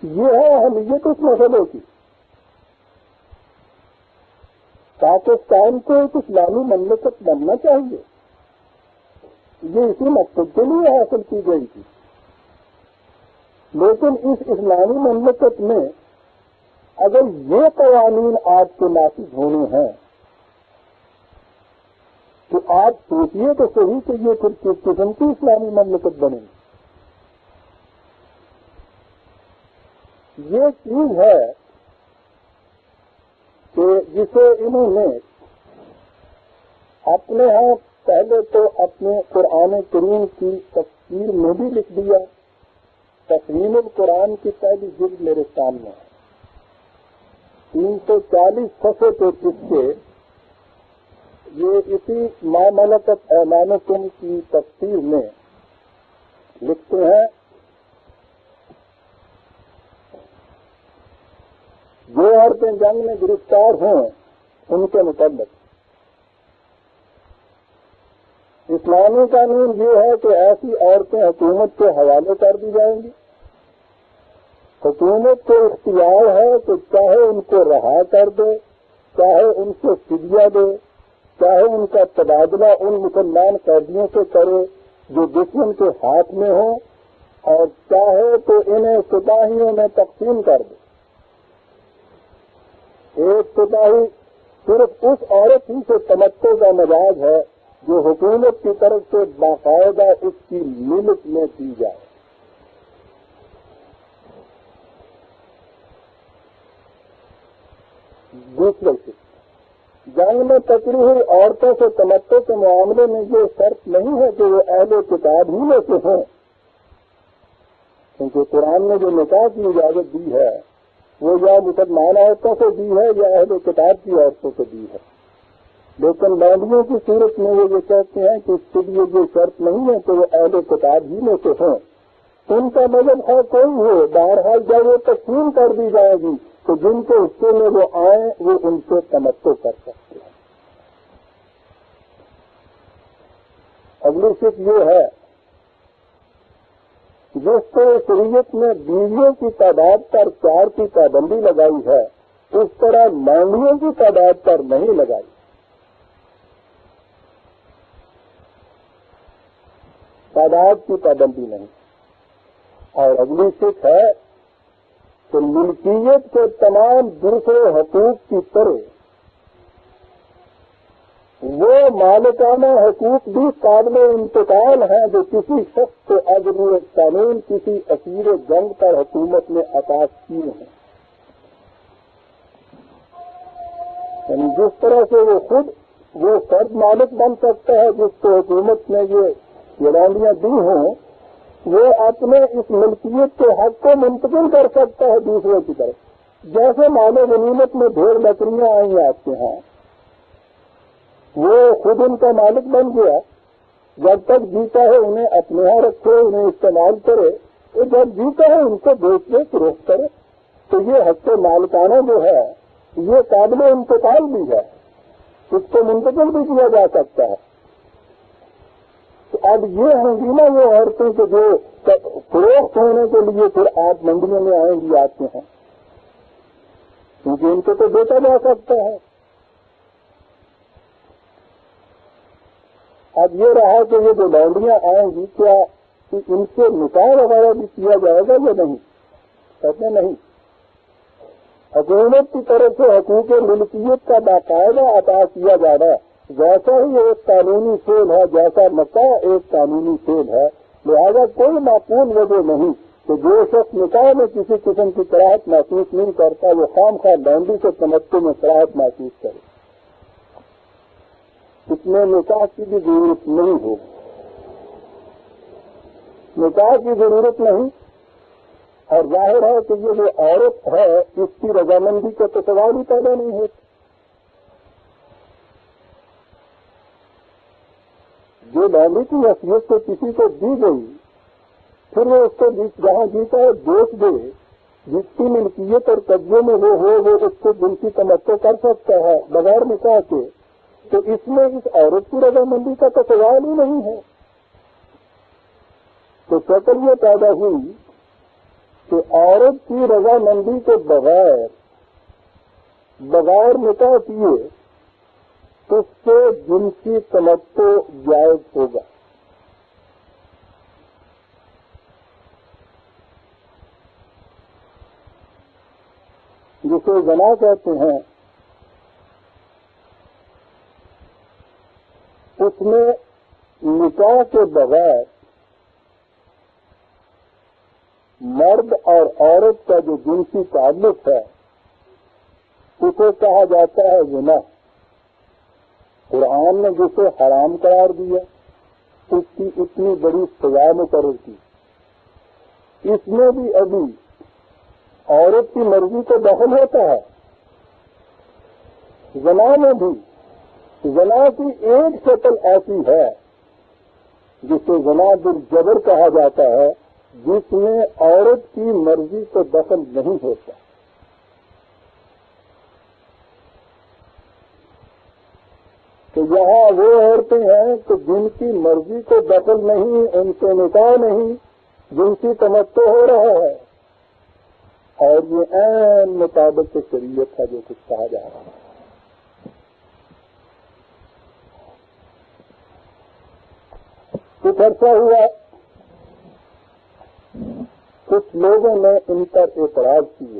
یہ ہے اہمیت اس مسئلے کی۔ پاکستان کو ایک اسلامی مملکت بننا چاہیے، یہ اسی مقصد کے لیے حاصل کی گئی تھی، لیکن اس اسلامی مملکت میں اگر یہ قوانین آپ کے نافذ ہونے ہیں تو آپ سوچیے تو صحیح کہ یہ پھر کس قسم کی اسلامی مملکت بنے گی۔ یہ چیز ہے کہ جسے انہوں نے اپنے ہاں پہلے تو اپنے قرآن کریم کی تفسیر میں بھی لکھ دیا۔ تفہیم القرآن کی پہلی جلد میرے سامنے ہے، 340 صفحے پہ جس کے یہ اسی ما ملکت ایمانکم کی تفسیر میں لکھتے ہیں، جو عورتیں جنگ میں گرفتار ہوں ان کے متعلق اسلامی قانون یہ ہے کہ ایسی عورتیں حکومت کے حوالے کر دی جائیں گی۔ حکومت کو اختیار ہے کہ چاہے ان کو رہا کر دے، چاہے ان سے فدیہ دے، چاہے ان کا تبادلہ ان مسلمان قیدیوں سے کرے جو دشمن کے ہاتھ میں ہوں، اور چاہے تو انہیں سپاہیوں میں تقسیم کر دے۔ ایک سپاہی صرف اس عورت ہی سے تمتع کا مزاج ہے جو حکومت کی طرف سے باقاعدہ اس کی ملک میں دی جائے۔ دوسرے سے جنگ میں پکڑی ہوئی عورتوں سے تمتع کے معاملے میں یہ شرط نہیں ہے کہ وہ اہل کتاب ہی میں سے ہوں، کیونکہ قرآن نے جو نکاح کی اجازت دی ہے وہ یا مسلمان عورتوں سے دی ہے یا اہل کتاب کی عورتوں سے دی ہے، لیکن لونڈیوں کی صورت میں وہ یہ کہتے ہیں کہ اس کے لیے یہ شرط نہیں ہے کہ وہ اہل کتاب ہی میں سے ہوں، ان کا مذہب ہے کوئی ہو، بہرحال جب وہ تقسیم کر دی جائے گی تو جن کے حصے میں وہ آئیں وہ ان سے تمتع کر سکتے ہیں۔ اگلی شرط یہ ہے جس کو شریعت میں بیویوں کی تعداد پر 4 کی پابندی لگائی ہے اس طرح لونڈیوں کی تعداد پر نہیں لگائی۔ تعداد کی پابندی نہیں۔ اور اگلی شرط ہے کہ ملکیت کے تمام دوسرے حقوق کی طرح وہ مالکانہ حقوق بھی قابل انتقال ہیں جو کسی شخص کو اجر قانون کسی اسیر جنگ پر حکومت نے عطا کیے ہیں۔ یعنی جس طرح سے وہ خود وہ فرد مالک بن سکتا ہے جس کو حکومت نے یہ لونڈیاں دی ہوں، وہ اپنے اس ملکیت کے حق کو منتقل کر سکتا ہے دوسروں کی طرف۔ جیسے مال غنیمت میں ڈھیر بکریاں آئیں آپ کے ہاں، وہ خود ان کا مالک بن گیا. جب تک جیتا ہے انہیں اپنے یہاں رکھے, انہیں استعمال کرے, اور جب جیتا ہے ان کو بیچ دے, فروخت کرے. تو یہ حق مالکانہ جو ہے یہ قابل انتقال بھی ہے, اس کو منتقل بھی کیا جا سکتا ہے. تو اب یہ ہوں گی نا وہ عورتیں کہ جو فروخت ہونے کے لیے پھر آپ منڈیوں میں آئیں گی, آتے ہیں, کیونکہ ان کو تو بیچا جا سکتا ہے. اب یہ رہا کہ یہ جو لونڈیاں آئیں گی کیا ان سے نکاح وغیرہ بھی کیا جائے گا یا نہیں؟ کہتے نہیں. حکومت کی طرف سے حقوق ملکیت کا باقاعدہ عطا کیا جانا ویسا ہی ایک قانونی فعل ہے جیسا نکاح ایک قانونی فعل ہے. لہذا کوئی معقول وجہ نہیں کہ جو شخص نکاح میں کسی قسم کی کراہت محسوس نہیں کرتا وہ خام خواہ لونڈی سے تمتع میں کراہت محسوس کرے. اس میں نکاح کی بھی ضرورت نہیں ہوگی, نکاح کی ضرورت نہیں. اور ظاہر ہے کہ یہ جو عورت ہے اس کی رضامندی کا تو سوال ہی پیدا نہیں ہوتا. جو لونڈی کی حیثیت سے کسی کو دی گئی پھر وہ اس کو جہاں جیتا ہے بیچ دے, جس کی ملکیت اور قبضے میں وہ ہو وہ اس کو دل کی تمتع کر سکتا ہے بغیر نکاح کے, تو اس میں اس عورت کی رضامندی کا تو سوال ہی نہیں ہے. تو شکل یہ پیدا ہوئی کہ عورت کی رضامندی کے بغیر نکاح کیے اس سے جنسی تمتع جائز ہوگا. جسے زنا کہتے ہیں اس میں نکاح کے بغیر مرد اور عورت کا جو جنسی تعلق ہے اسے کہا جاتا ہے زنا. قرآن نے جسے حرام قرار دیا اس کی اتنی بڑی سزا مقرر کی. اس میں بھی ابھی عورت کی مرضی کو دخل ہوتا ہے. زنا میں بھی زنا کی ایک شکل ایسی ہے جسے زنا بالجبر کہا جاتا ہے جس میں عورت کی مرضی کو دخل نہیں ہوتا. تو یہاں وہ عورتیں ہیں کہ جن کی مرضی کو دخل نہیں, ان سے نکاح نہیں, جنسی تمتع ہو رہا ہے, اور یہ عین مطابق شریعت ہے جو کچھ کہا جا رہا ہے. کچھ عرصہ ہوا کچھ لوگوں نے ان پر اعتراض کیے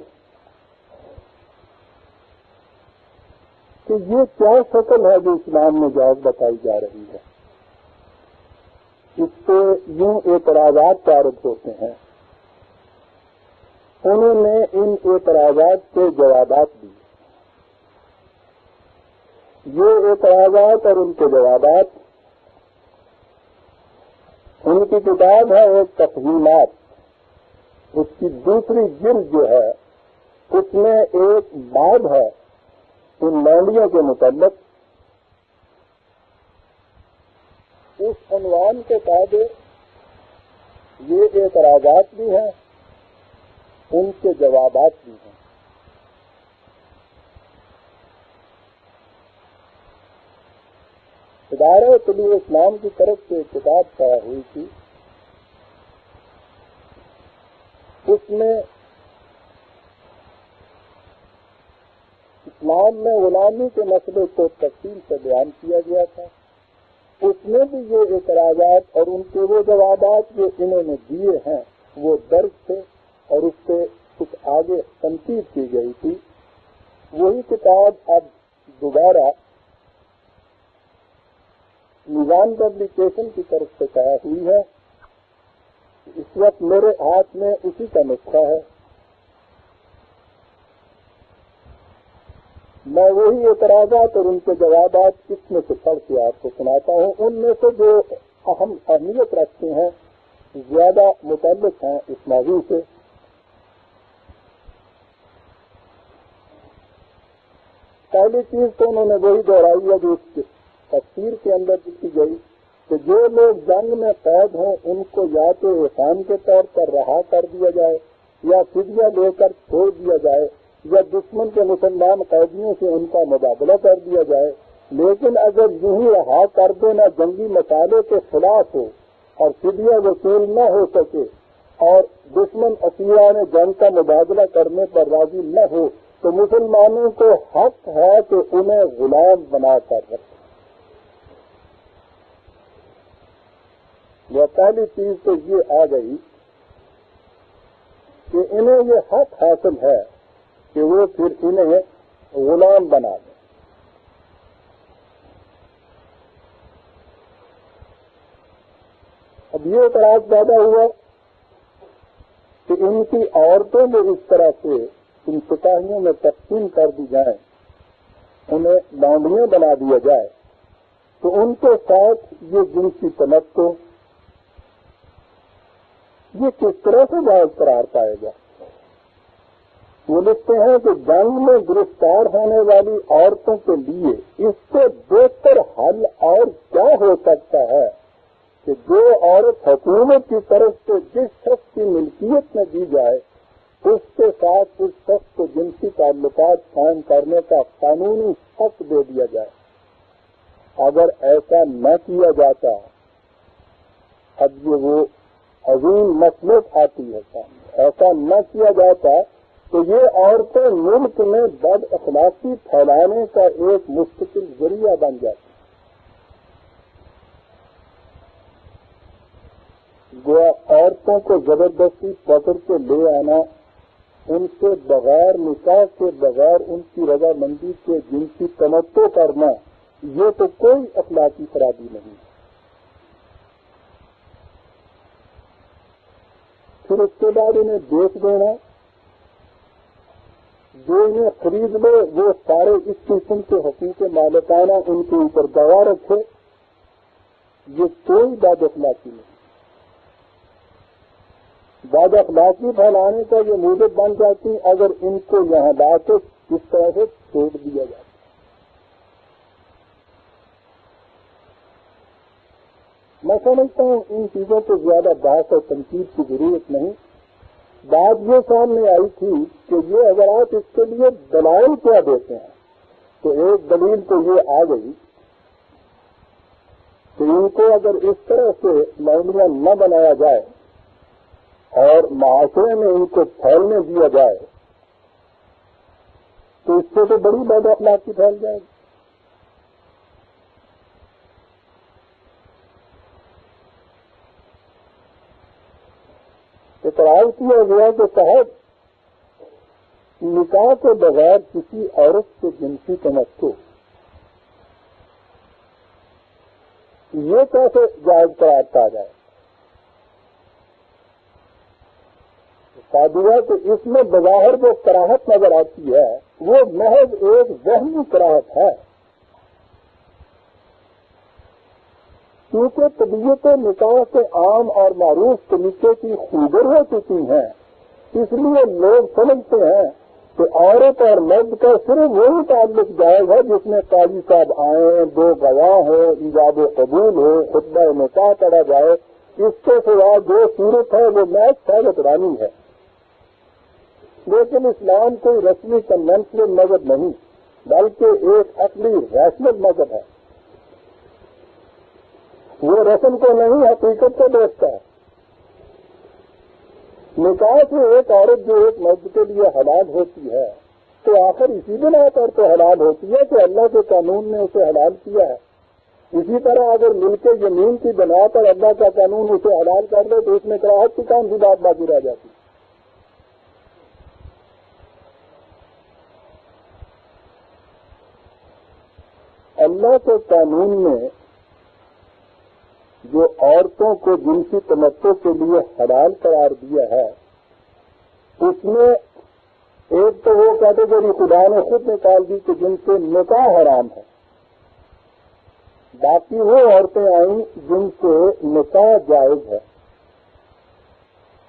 کہ یہ کیا شکل ہے جو اسلام میں جائز بتائی جا رہی ہے. اس سے یوں اعتراضات وارد ہوتے ہیں. انہوں نے ان اعتراضات کے جوابات دیے. یہ اعتراضات اور ان کے جوابات ان کی کتاب ہے ایک تفہیمات, اس کی دوسری جلد جو ہے اس میں ایک باب ہے ان لونڈیوں کے متعلق. اس عنوان کے تابع یہ اعتراضات بھی ہیں, ان کے جوابات بھی ہیں. ادارہ طلوع اسلام کی طرف سے ایک کتاب شائع ہوئی تھی. اس میں اسلام میں غلامی کے مسئلے کو تفصیل سے بیان کیا گیا تھا. اس میں بھی یہ اعتراضات اور ان کے وہ جوابات جو انہوں نے دیے ہیں وہ درج تھے, اور اس سے کچھ آگے تنقید کی گئی تھی. وہی کتاب اب دوبارہ نظام پبلیکیشن کی طرف سے شائع ہوئی ہے. اس وقت میرے ہاتھ میں اسی کا نسخہ ہے. میں وہی اعتراضات اور ان کے جوابات اس میں سے پڑھ کے آپ کو سناتا ہوں. ان میں سے جو اہم اہمیت رکھتے ہیں, زیادہ متعلق ہیں اس موضوع سے. پہلی چیز تو انہوں نے وہی دہرائی ہے جو تفسیر کے اندر لکھی گئی کہ جو لوگ جنگ میں قید ہوں ان کو یا تو احسان کے طور پر رہا کر دیا جائے یا فدیہ لے کر چھوڑ دیا جائے یا دشمن کے مسلمان قیدیوں سے ان کا مبادلہ کر دیا جائے، لیکن اگر یوں ہی رہا کر دینا جنگی مسالے کے خلاف ہو اور فدیہ وصول نہ ہو سکے اور دشمن اسیران جنگ کا مبادلہ کرنے پر راضی نہ ہو تو مسلمانوں کو حق ہے کہ انہیں غلام بنا کر رکھیں۔ یہ پہلی چیز تو یہ آ گئی کہ انہیں یہ حق حاصل ہے کہ وہ پھر انہیں غلام بنا دیں۔ اب یہ اعتراض پیدا ہوا کہ ان کی عورتیں جو اس طرح سے ان سپاہیوں میں تقسیم کر دی جائیں، انہیں لونڈیاں بنا دیا جائے، تو ان کے ساتھ یہ جنسی تمتع یہ کس طرح سے جائز قرار پائے گا؟ وہ لکھتے ہیں کہ جنگ میں گرفتار ہونے والی عورتوں کے لیے اس سے بہتر حل اور کیا ہو سکتا ہے کہ جو عورت حکومت کی طرف سے جس شخص کی ملکیت میں دی جائے اس کے ساتھ اس شخص کو جنسی تعلقات قائم کرنے کا قانونی حق دے دیا جائے۔ اگر ایسا نہ کیا جاتا، اب یہ وہ عظیم مسئلہ آتی ہے سامنے، ایسا نہ کیا جاتا تو یہ عورتیں ملک میں بد اخلاقی پھیلانے کا ایک مستقل ذریعہ بن جاتی۔ گویا عورتوں کو زبردستی پکڑ کے لے آنا، ان سے بغیر نکاح کے بغیر ان کی رضامندی کے جنسی تمتع کرنا، یہ تو کوئی اخلاقی خرابی نہیں۔ پھر اس کے بعد انہیں بیچ دینا، جو انہیں خرید لے وہ سارے اس قسم کے حقوق مالکانہ ان کے اوپر دعویٰ رکھے، یہ کوئی بد اخلاقی نہیں۔ بد اخلاقی پھیلانے کا یہ موجب بن جاتی اگر ان کو یہاں لا کے اس طرح سے چھوڑ دیا جاتا۔ میں سمجھتا ہوں ان چیزوں کو زیادہ بحث اور تنقید کی ضرورت نہیں۔ بات یہ سامنے آئی تھی کہ یہ اگر آپ اس کے لیے دلائل کیا دیتے ہیں، تو ایک دلیل تو یہ آ گئی کہ ان کو اگر اس طرح سے لونڈیاں نہ بنایا جائے اور معاشرے میں ان کو پھیلنے دیا جائے تو اس سے تو بڑی بد اخلاقی پھیل جائے گی۔ اعتراض کیا گیا کہ صاحب نکاح کے بغیر کسی عورت سے جنسی تمتع یہ کیسے جائز قرار پا جائے؟ سادیا کہ اس میں بظاہر جو کراہت نظر آتی ہے وہ محض ایک وہمی کراہت ہے، کیونکہ طبیعت نکاح کے عام اور معروف طریقے کی خوگر ہو چکی ہیں، اس لیے لوگ سمجھتے ہیں کہ عورت اور مرد کا صرف وہی تعلق جائز ہے جس میں قاضی صاحب آئیں، دو گواہ ہو، ایجاب و قبول ہو، خطبہ نکاح پڑھا جائے، اس کے سوا جو صورت ہے وہ محض سہولت رانی ہے۔ لیکن اسلام کوئی رسمی کنونشنل مذہب نہیں بلکہ ایک عقلی ریشنل مذہب ہے۔ وہ رسم کو نہیں حقیقت کو دیکھتا ہے۔ نکاح سے ایک عورت جو ایک مرد کے لیے حلال ہوتی ہے تو آخر اسی بنا پر تو حلال ہوتی ہے کہ اللہ کے قانون نے اسے حلال کیا ہے۔ اسی طرح اگر ملک یمین کی بنا پر اللہ کا قانون اسے حلال کر لے تو اس میں کراہت کی کون سی بات باقی رہ جاتی؟ اللہ کے قانون میں جو عورتوں کو جنسی تمتع کے لیے حلال قرار دیا ہے اس میں ایک تو وہ کیٹیگری خدا نے خود نکال دی کہ جن سے نکاح حرام ہے، باقی وہ عورتیں آئیں جن سے نکاح جائز ہے۔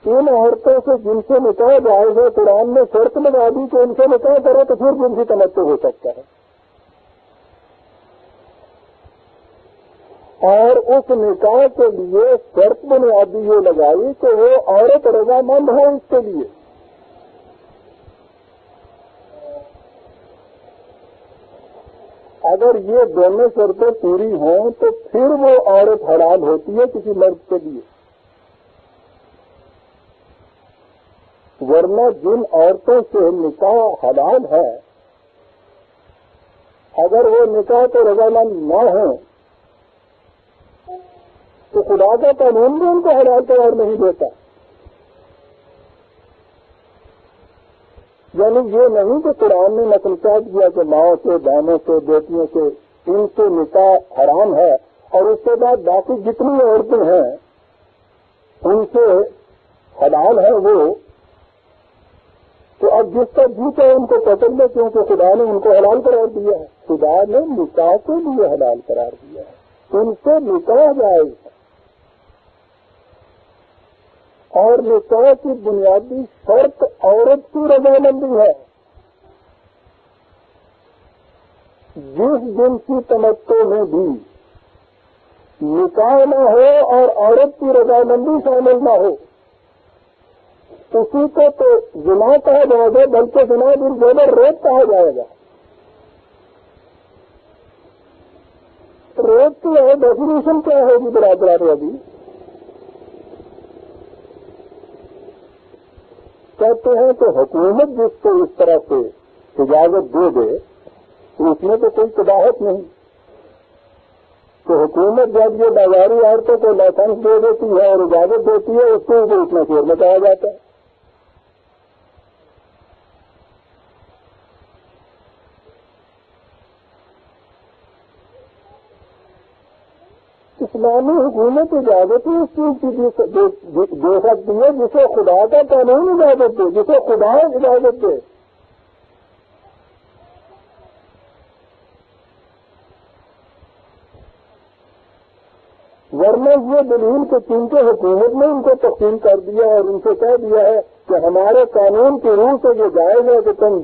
ان عورتوں سے جن سے نکاح جائز ہے قرآن نے شرط لگا دی کہ ان سے نکاح کرو تو پھر جنسی تمتع ہو سکتا ہے۔ اور اس نکاح کے لیے شرط بنیادی یہ لگائی کہ وہ عورت رضامند ہے اس کے لیے. اگر یہ دونوں شرطیں پوری ہوں تو پھر وہ عورت حلال ہوتی ہے کسی مرد کے لیے. ورنہ جن عورتوں سے نکاح حلال ہے اگر وہ نکاح تو رضامند نہ ہوں تو خدا کا قانون بھی ان کو حلال قرار نہیں دیتا. یعنی یہ نہیں کہ قرآن نے نقل قید کیا کہ ماؤں سے بہنوں سے بیٹیوں سے ان سے نکاح حرام ہے اور اس کے بعد باقی جتنی عورتیں ہیں ان سے حلال ہے وہ. تو اب جس کا جیت ہے ان کو پکڑ لے کیونکہ خدا نے ان کو حلال قرار دیا ہے. خدا نے نکاح کے لیے حلال قرار دیا ہے. ان سے نکاح جائز ہے اور نکاح کی بنیادی شرط عورت کی رضامندی ہے. جس جنسی تمتع میں بھی نکاح نہ ہو اور عورت کی رضامندی شامل نہ ہو اسی کو تو زنا کہا جائے گا بلکہ زنا بالزبر ریپ کہا جائے گا. ریپ کی ہے ڈیفینیشن کیا ہوگی برادران ابھی کہتے ہیں کہ حکومت جس کو اس طرح سے اجازت دے دے تو اس میں تو کوئی قباحت نہیں. تو حکومت جب یہ بازاری عورتوں کو لائسنس دے دیتی ہے اور اجازت دیتی ہے اس کو اتنا شور مچایا جاتا ہے. اسلامی حکومت اجازت ہی اس چیز کی دے سکتی ہے جسے خدا کا قانون اجازت دے جسے خدا اجازت دے. ورنہ یہ دلیل کہ چونکہ حکومت نے ان کو تقسیم کر دیا اور ان سے کہہ دیا ہے کہ ہمارے قانون کی روح سے یہ جائز ہے کہ تم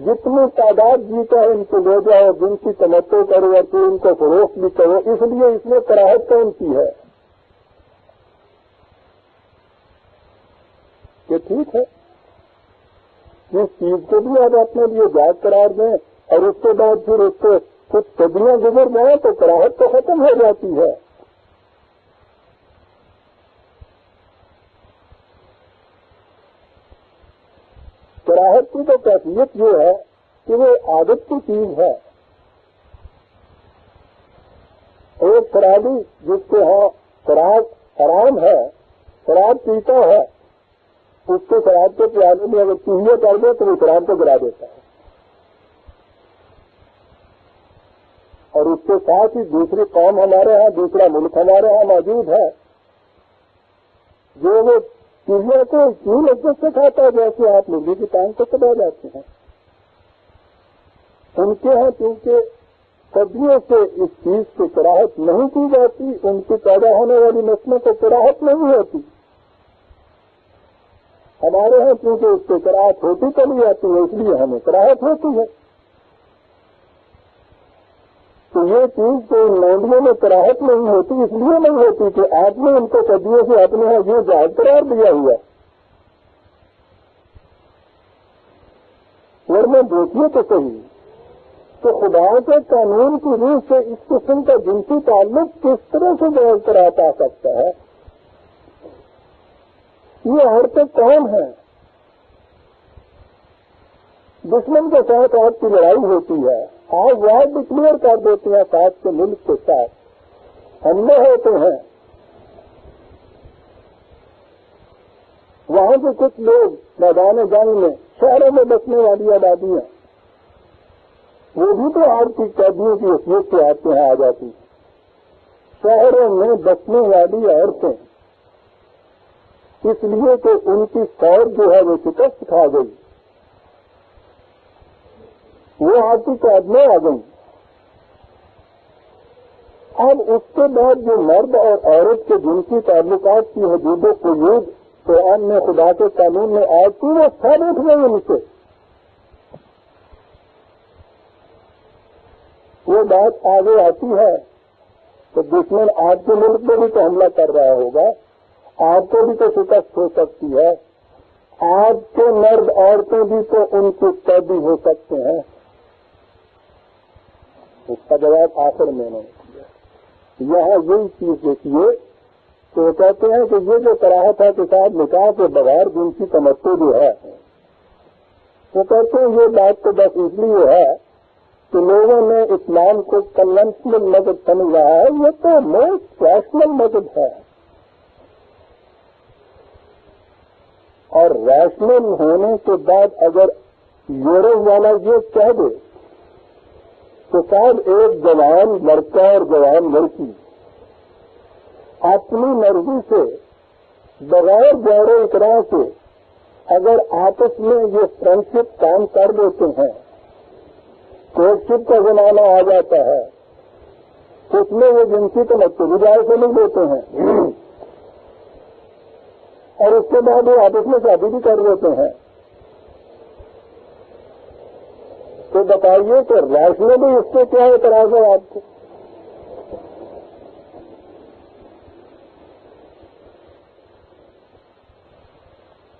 جتنی تعداد جیتا ہے ان کو لے جاؤ جن کی تمتع کرو اور پھر ان کو فروخت بھی کرو اس لیے اس نے کراہت کون کی ہے. یہ ٹھیک ہے اس چیز کو بھی آپ اپنے لیے جائز قرار دیں اور اس کے بعد پھر اس سے کچھ صدیاں گزر جائیں تو کراہت تو ختم ہو جاتی ہے. کراہت کی تو کیفیت یہ ہے کہ وہ عادت کی چیز ہے. ایک شرابی جس کے ہاں شراب حرام ہے شراب پیتا ہے اس کو شراب کے پیالے میں اگر چوہیے کر دے تو وہ شراب کو گرا دیتا ہے. اور اس کے ساتھ ہی دوسری قوم ہمارے ہاں دوسرا ملک ہمارے ہاں موجود ہے جو وہ چوہے کو کیوں لذت سے کھاتا ہے جیسے آپ مرغی کی ٹانگ کو چبا جاتے ہیں. ان کے ہاں کیونکہ صدیوں سے اس چیز کی کراہت نہیں کی جاتی ان کی پیدا ہونے والی نسلوں کو کراہت نہیں ہوتی. ہمارے ہاں کیونکہ اس کی کراہت ہوتی چلی جاتی ہے اس لیے ہمیں کراہت ہوتی ہے. تو یہ چیز تو ان لونڈیوں میں کراہت نہیں ہوتی اس لیے نہیں ہوتی کہ آپ نے ان کو صدیوں سے اپنے یہاں یہ جائز قرار دیا ہوا. ورنہ دیکھیے تو صحیح کہ خدا کے قانون کی روح سے اس قسم کا جنسی تعلق کس طرح سے جائز قرار پا سکتا ہے. یہ عورتیں کون ہیں؟ دشمن کے ساتھ آپ کی لڑائی ہوتی ہے آپ وہاں ڈکلیئر کر دیتے ہیں ساتھ کے ملک کے ساتھ حملے ہوتے ہیں. وہاں سے کچھ لوگ میدان جنگ میں شہروں میں بسنے والی آبادی ہیں وہ بھی تو آپ کی قیدیوں کی حیثیت سے آپ کے یہاں آ جاتی ہیں. شہروں میں بسنے والی عورتیں اس لیے کہ ان کی فوج جو ہے وہ شکست کھا گئی وہ آپ کی قید میں آ گئی. اب اس کے بعد جو مرد اور عورت کے جنسی تعلقات کی حدود و قیود قرآن میں خدا کے قانون میں آج کی وہ سب اٹھ گئی ان سے. وہ بات آگے آتی ہے تو دشمن آپ کے ملک میں بھی تو حملہ کر رہا ہوگا، آپ کو بھی تو شکست ہو سکتی ہے، آپ کے مرد عورتیں بھی تو ان کے قیدی ہو سکتے ہیں۔ اس کا جواب آخر میں نے دیا۔ یہاں یہی چیز دیکھیے تو وہ کہتے ہیں کہ یہ جو کراہت ہے کہ صاحب نکاح کے بغیر جنسی تمتع جو ہے، وہ کہتے ہیں یہ بات تو بس اس لیے ہے کہ لوگوں نے اسلام کو کنونشنل مذہب سمجھ رہا ہے، یہ تو موسٹ ریشنل مذہب ہے، اور ریشنل ہونے کے بعد اگر یورپ والا یہ کہہ دے تو صاحب ایک جوان لڑکا اور جوان لڑکی اپنی مرضی سے بغیر غور و اقرار سے اگر آپس میں یہ فرینڈشپ کام کر لیتے ہیں، کورٹشپ کا زمانہ آ جاتا ہے، اس میں وہ جنسی تمتع بھی جائے سے نہیں لیتے ہیں، اور اس کے بعد وہ آپس میں شادی بھی کر لیتے ہیں، تو بتائیے کہ ریشنلی اس سے کیا اعتراض ہے آپ کو؟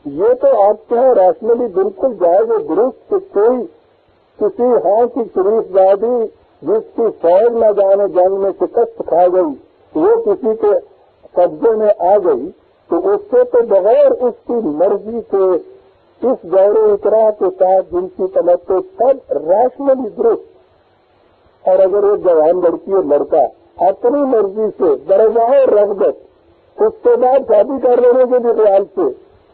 یہ تو آپ کے یہاں ریشنلی بالکل جائز و درست کہ کوئی کسی ہاں کی شریف زادی جس کی فوج نہ جانے جنگ میں شکست کھا گئی وہ کسی کے قبضے میں آ گئی تو اس سے تو بغیر اس کی مرضی سے اس غور و اقرار کے ساتھ جن کی تمتع سب ریشنلی درست، اور اگر ایک جوان لڑکی اور لڑکا اپنی مرضی سے برضائے رغبت اس کے بعد شادی کر لینے کے بھی خیال سے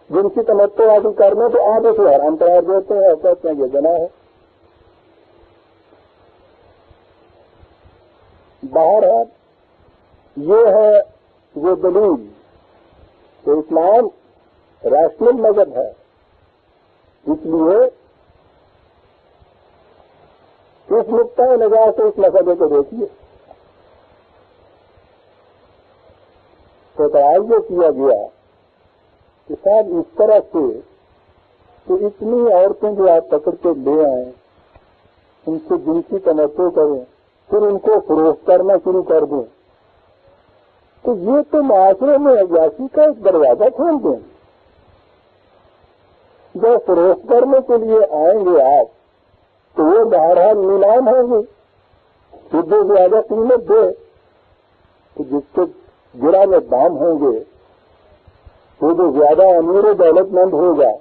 جن کی تمتع حاصل کرنے تو آپ اسے حرام قرار دیتے ہیں اور کہتے ہیں یہ گناہ ہے۔ بہرحال یہ ہے وہ دلیل کہ اسلام ریشنل مذہب ہے، اس لیے اس نقطۂ نظر سے اس مسئلے کو دیکھیے تو تعین کیا گیا کہ صاحب اس طرح سے کہ اتنی عورتیں جو آپ پکڑ کے لے آئیں، ان سے جنسی تمتع کریں، پھر ان کو فروخت کرنا شروع کر دیں، تو یہ تو معاشرے میں عیاشی کا ایک دروازہ کھول دیں۔ جو فروخت کرنے کے لیے آئیں گے آپ تو وہ بہرحال نیلام ہوں گے، پھر جو زیادہ قیمت دے تو جس کے گرا میں دام ہوں گے، وہ جو زیادہ امیر و دولت مند ہوگا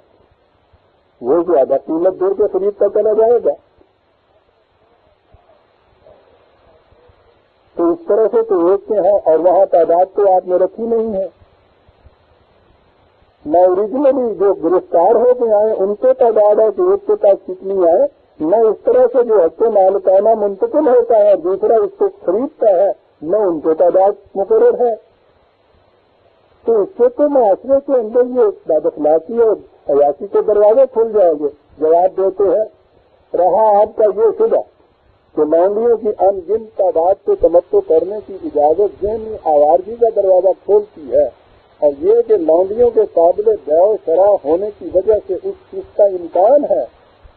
وہ زیادہ قیمت دے کے خریدتا چلا جائے گا۔ تو اس طرح سے تو ایک کے ہیں، اور وہاں تعداد تو آپ نے رکھی نہیں ہے، نہ اوریجنلی جو گرفتار ہو کے آئے ان کے تعداد ہے کہ ایک کے پاس کتنی آئے، نہ اس طرح سے جو حق مالکانہ منتقل ہوتا ہے دوسرا اس کو خریدتا ہے، نہ ان کے تعداد مقرر ہے۔ تو اس سے تو معاشرے کے اندر یہ بد اخلاقی اور عیاشی کے دروازے کھل جائیں گے۔ جواب دیتے ہیں رہا آپ کا یہ شبہ کہ لونڈیوں کی ان گن تعداد سے تمتع کرنے کی اجازت ذہنی آوارگی کا دروازہ کھولتی ہے، اور یہ کہ لونڈیوں کے قابل بیع و شراء ہونے کی وجہ سے اس کا امکان ہے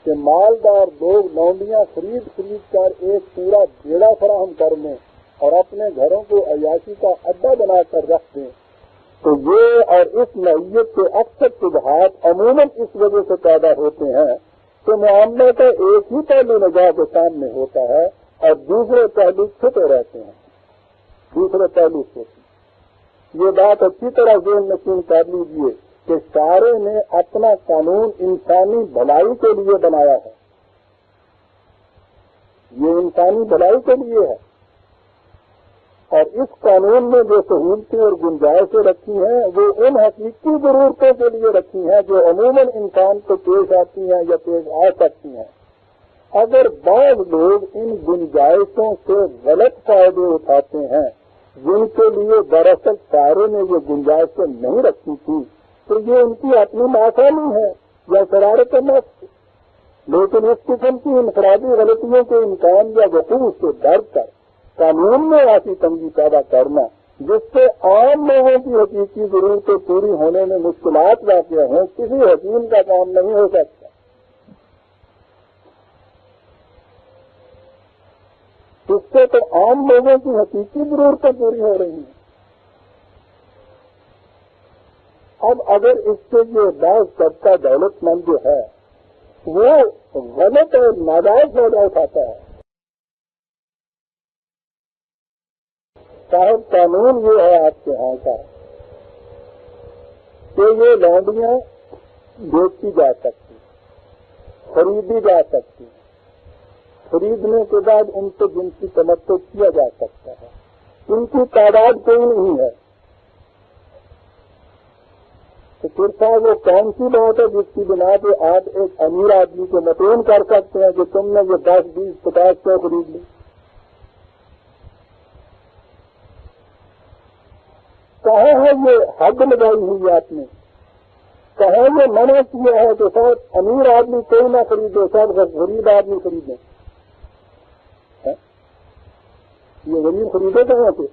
کہ مالدار لوگ لونڈیاں خرید کر ایک پورا بیڑا فراہم کر لیں اور اپنے گھروں کو عیاشی کا اڈا بنا کر رکھ دیں، تو یہ اور اس نوعیت کے اکثر شبہات عموماً اس وجہ سے پیدا ہوتے ہیں کہ معاملے کا ایک ہی پہلو نگاہ کے سامنے ہوتا ہے اور دوسرے پہلو چھپے رہتے ہیں، دوسرے پہلو سے۔ یہ بات اچھی طرح ذہن نشین کر لیجیے کہ سارے نے اپنا قانون انسانی بھلائی کے لیے بنایا ہے، یہ انسانی بھلائی کے لیے ہے، اور اس قانون میں جو سہولتیں اور گنجائشیں رکھی ہیں وہ ان حقیقی ضرورتوں کے لیے رکھی ہیں جو عموماً انسان کو پیش آتی ہیں یا پیش آ سکتی ہیں۔ اگر بعض لوگ ان گنجائشوں سے غلط فائدے اٹھاتے ہیں جن کے لیے دراصل سارے نے یہ گنجائشیں نہیں رکھی تھی تو یہ ان کی اپنی ناکامی ہے یا شرارت نفس، لیکن اس قسم کی انفرادی غلطیوں کے امکان یا وقوع سے ڈر کر قانون میں ایسی تنگی پیدا کرنا جس سے عام لوگوں کی حقیقی ضرورتیں پوری ہونے میں مشکلات واقع ہوں، کسی حکیم کا کام نہیں ہو سکتا۔ اس سے تو عام لوگوں کی حقیقی ضرورتیں پوری ہو رہی ہیں. اب اگر اس سے جو بعض طبقہ دولت مند جو ہے وہ غلط اور ناجائز فائدہ اٹھاتا ہے. صاحب قانون یہ ہے آپ کے یہاں کا کہ یہ لونڈیاں بیچی جا سکتی، خریدی جا سکتی، خریدنے کے بعد ان سے جنسی تمتع کیا جا سکتا ہے. ان کی تعداد کوئی نہیں ہے. تو پھر صاحب وہ کون سی بات ہے جس کی بنا پہ آپ ایک امیر آدمی کو متعین کر سکتے ہیں کہ تم نے یہ 10، 20، 50 خرید لی؟ کہاں ہے یہ حد لگائی ہوئی آپ نے؟ کہاں یہ منع کیا ہے کہ صاحب امیر آدمی کوئی نہ خریدے، سب غریب آدمی خریدے؟ یہ غریب خریدے کہاں سے؟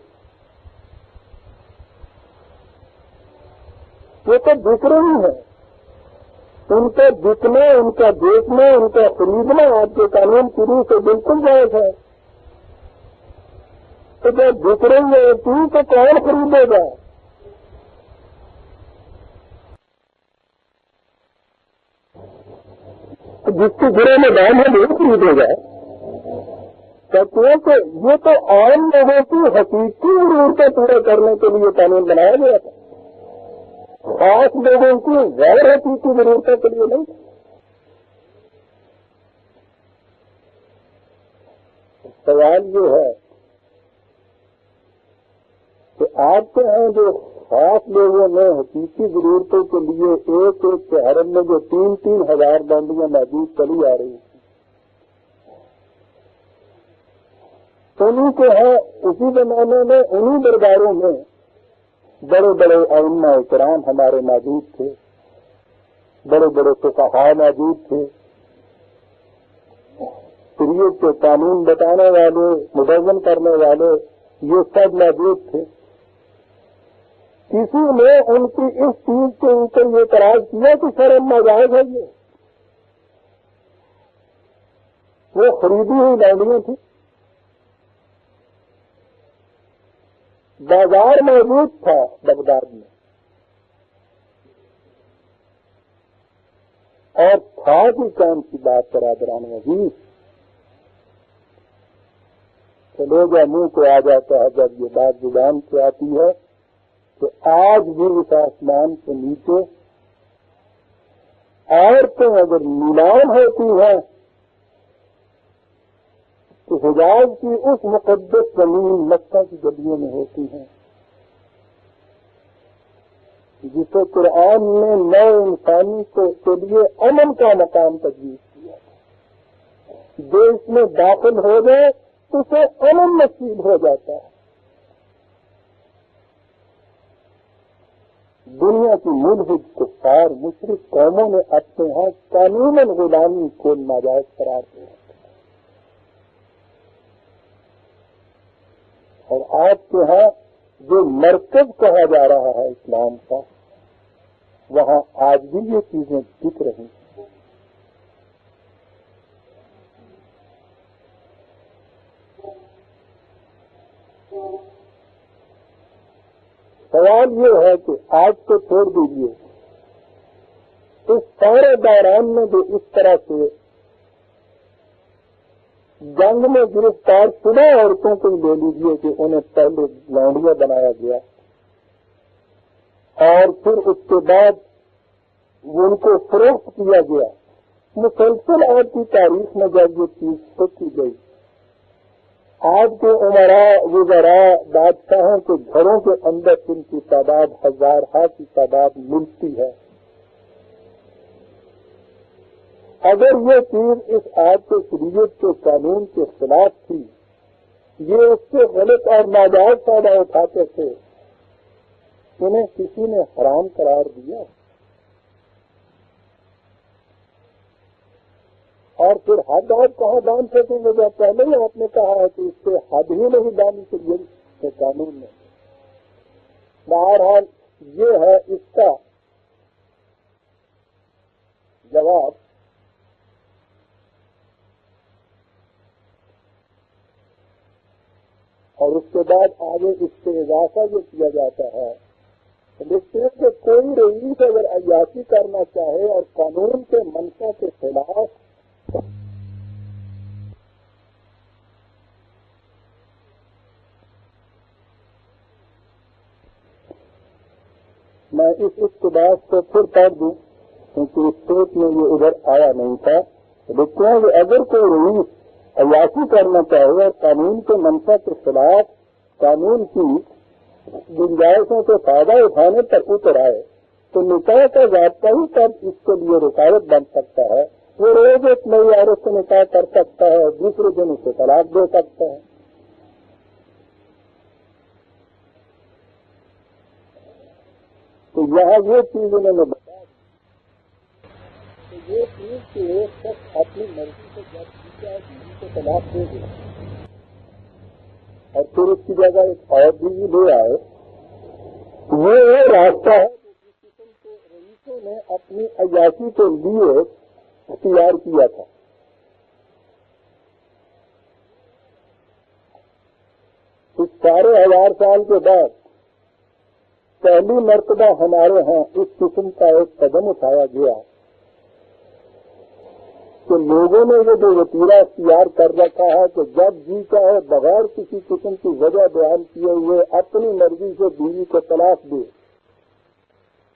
یہ تو بک رہی ہے. ان کا بکنا، ان کا بیچنا، ان کا خریدنا آپ کے قانون شروع سے بالکل جائز ہے. تو جب بک رہی ہے تو کون خریدے گا؟ جس کے گرے میں دام ہے وہ خریدے گا. کہ یہ تو عام لوگوں کی حقیقی ضرورتیں پورے کرنے کے لیے قانون بنایا گیا تھا، خاص لوگوں کی غیر حقیقی ضرورتوں کے لیے نہیں. سوال یہ ہے کہ آپ کے ہیں جو خاص لوگوں نے حقیقی ضرورتوں کے لیے ایک کے حرم میں جو 3,000 لونڈیاں موجود چلی آ رہی ہیں، انہیں کے ہیں اسی زمانے میں انہیں درباروں میں بڑے بڑے ائمہ کرام ہمارے موجود تھے، بڑے بڑے فقہاء موجود تھے، شریعت کے قانون بتانے والے، مدون کرنے والے، یہ سب موجود تھے. کسی نے ان کی اس چیز کے اوپر یہ اعتراض کیا کہ شرم ناجائز ہے؟ یہ وہ خریدی ہوئی لونڈیاں تھیں، بازار موجود تھا بغداد میں، اور تھا بھی کون سی بات برادران عزیز، چلو جا منہ کو آ جاتا ہے جب یہ بات زبان سے آتی ہے کہ آج بھی اس آسمان کے نیچے عورتیں اگر نیلام ہوتی ہیں تو حجاز کی اس مقدس زمین مکہ کی گلیوں میں ہوتی ہیں جسے قرآن نے نئے انسانی کے لیے امن کا مقام تجویز کیا ہے. جو اس میں داخل ہو جائے اسے امن نصیب ہو جاتا ہے. دنیا کی ملحد کفار مشرک قوموں نے اپنے ہاں قانون غلامی کو ناجائز قرار دیا اور آپ کے ہاں جو مرکز کہا جا رہا ہے اسلام کا، وہاں آج بھی یہ چیزیں دکھ رہی ہیں. سوال یہ ہے کہ آج تو چھوڑ دیجیے، اس سارے دوران میں جو اس طرح سے جنگ میں گرفتار شدہ عورتوں کو لے لیجیے کہ انہیں پہلے لونڈیاں بنایا گیا اور پھر اس کے بعد ان کو فروخت کیا گیا. مسلسل آپ کی تاریخ میں جب یہ چیز سوچی گئی، آج کے عمراء وزراء بادشاہوں کے گھروں کے اندر ان کی تعداد ہزارہ کی تعداد ملتی ہے. اگر یہ چیز اس آج کے شریعت کے قانون کے خلاف تھی، یہ اس سے غلط اور ناجائز فائدہ اٹھاتے تھے، انہیں کسی نے حرام قرار دیا اور پھر حد آپ کہاں دان پھینکیں گے جب پہلے ہی آپ نے کہا ہے کہ اس سے حد ہی نہیں دانی چاہیے کے قانون میں. بہرحال یہ ہے اس کا جواب. اور اس کے بعد آگے اس سے اضافہ جو کیا جاتا ہے، دیکھتے ہیں کہ کوئی رئیس اگر عیاشی کرنا چاہے اور قانون کے منشا کے خلاف میں اس اقتباس کو پھر پڑھ دوں کیونکہ اسٹیٹ میں یہ ادھر آیا نہیں تھا. دیکھتے ہیں کہ اگر کوئی رئیس عیاشی کرنا چاہے اور قانون کے منشا کے خلاف قانون کی گنجائشوں سے فائدہ اٹھانے پر اتر آئے تو نکاح کا ضابطہ ہی تب اس کے لیے رکاوٹ بن سکتا ہے. وہ روز ایک نئی عورت سے نکاح کر سکتا ہے اور دوسرے دن اسے طلاق دے سکتا ہے. تو یہاں یہ چیز انہوں نے بتا دی کہ یہ چیز کہ ایک شخص اپنی مرضی سے جب بیوی کو طلاق دے دے اور پھر اس کی جگہ ایک اور بیوی لے آئے، وہ راستہ ہے جو جس قسم کے رئیسوں نے اپنی عیاشی کے لیے اختیار کیا تھا. اس 4,000 سال کے بعد پہلی مرتبہ ہمارے ہاں اس قسم کا ایک قدم اٹھایا گیا کہ لوگوں نے یہ جو وطیرہ اختیار کر رکھا ہے کہ جب جی چاہے بغیر کسی قسم کی وجہ بیان کیے ہوئے اپنی مرضی سے بیوی کو طلاق دے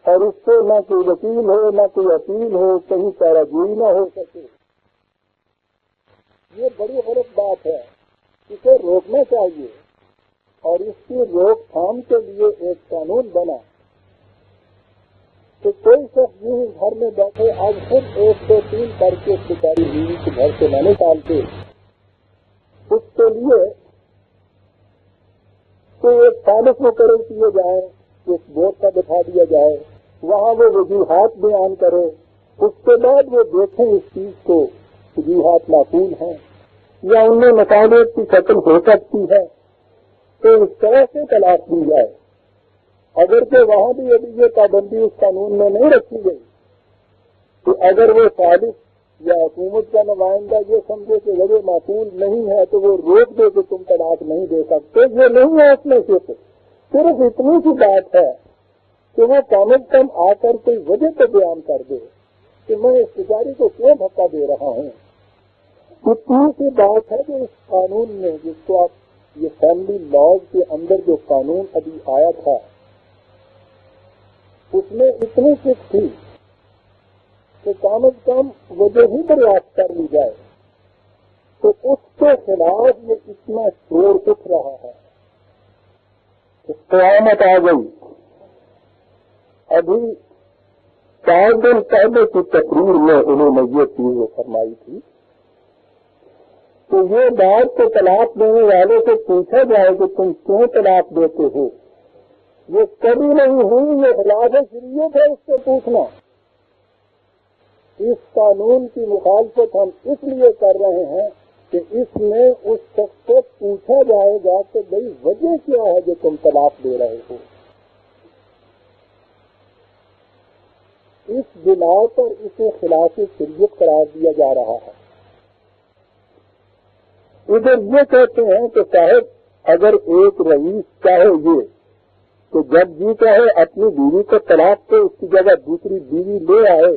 اور اس سے نہ کوئی وکیل ہو نہ کوئی اپیل ہو، کہیں چارہ جوئی نہ ہو سکے. یہ بڑی غلط بات ہے، اسے روکنا چاہیے اور اس کی روک تھام کے لیے ایک قانون بنا کہ کوئی شخص یوں گھر میں بیٹھے آج خود 1 2 3 کر کے بیچاری بیوی کے گھر سے نہ نکالتے، اس کے لیے کوئی ایک ثابت مقرر کیے جائیں، ایک بورڈ کا بٹھا دیا جائے، وہاں وہ وجوہات بیان کرے، اس کے بعد وہ دیکھیں اس چیز کو وجوہات معقول ہیں یا ان میں مصالحت کی شکل ہو سکتی ہے تو اس طرح سے طلاق دی جائے. اگر کہ وہاں بھی ابھی یہ پابندی اس قانون میں نہیں رکھی گئی تو اگر وہ صالح یا حکومت کا نمائندہ یہ سمجھے کہ وجہ معقول نہیں ہے تو وہ روک دے کہ تم طلاق نہیں دے سکتے، یہ نہیں ہے. اس میں صرف اتنی سی بات ہے کہ وہ کم از کم آ کر کوئی وجہ تو بیان کر دے کہ میں اس بیچاری کو کیوں دھکا دے رہا ہوں. اتنی سی بات ہے کہ اس قانون میں جس کو آپ یہ فیملی لاز کے اندر جو قانون ابھی آیا تھا اس میں اتنی سکھ تھی کہ کم از کم وجہ ہی دریافت کر لی جائے تو اس کے خلاف یہ اتنا شور اٹھ رہا ہے کہ قیامت آ گئی. ابھی 4 دن پہلے کی تقریر میں انہوں نے یہ چیز فرمائی تھی کہ یہ بات کو طلاق دینے والے سے پوچھا جائے کہ تم کیوں طلاق دیتے ہو، یہ کبھی نہیں ہوئی. یہ خلاف شریعت ہے اس سے پوچھنا. اس قانون کی مخالفت ہم اس لیے کر رہے ہیں کہ اس میں اس شخص کو پوچھا جائے گا کہ بھئی وجہ کیا ہے جو تم طلاق دے رہے ہو. اس بنا پر اسے خلاف شریعت قرار دیا جا رہا ہے. ادھر یہ کہتے ہیں کہ صاحب اگر ایک رئیس چاہے یہ کہ جب جی چاہے اپنی بیوی کو طلاق دے اس کی جگہ دوسری بیوی لے آئے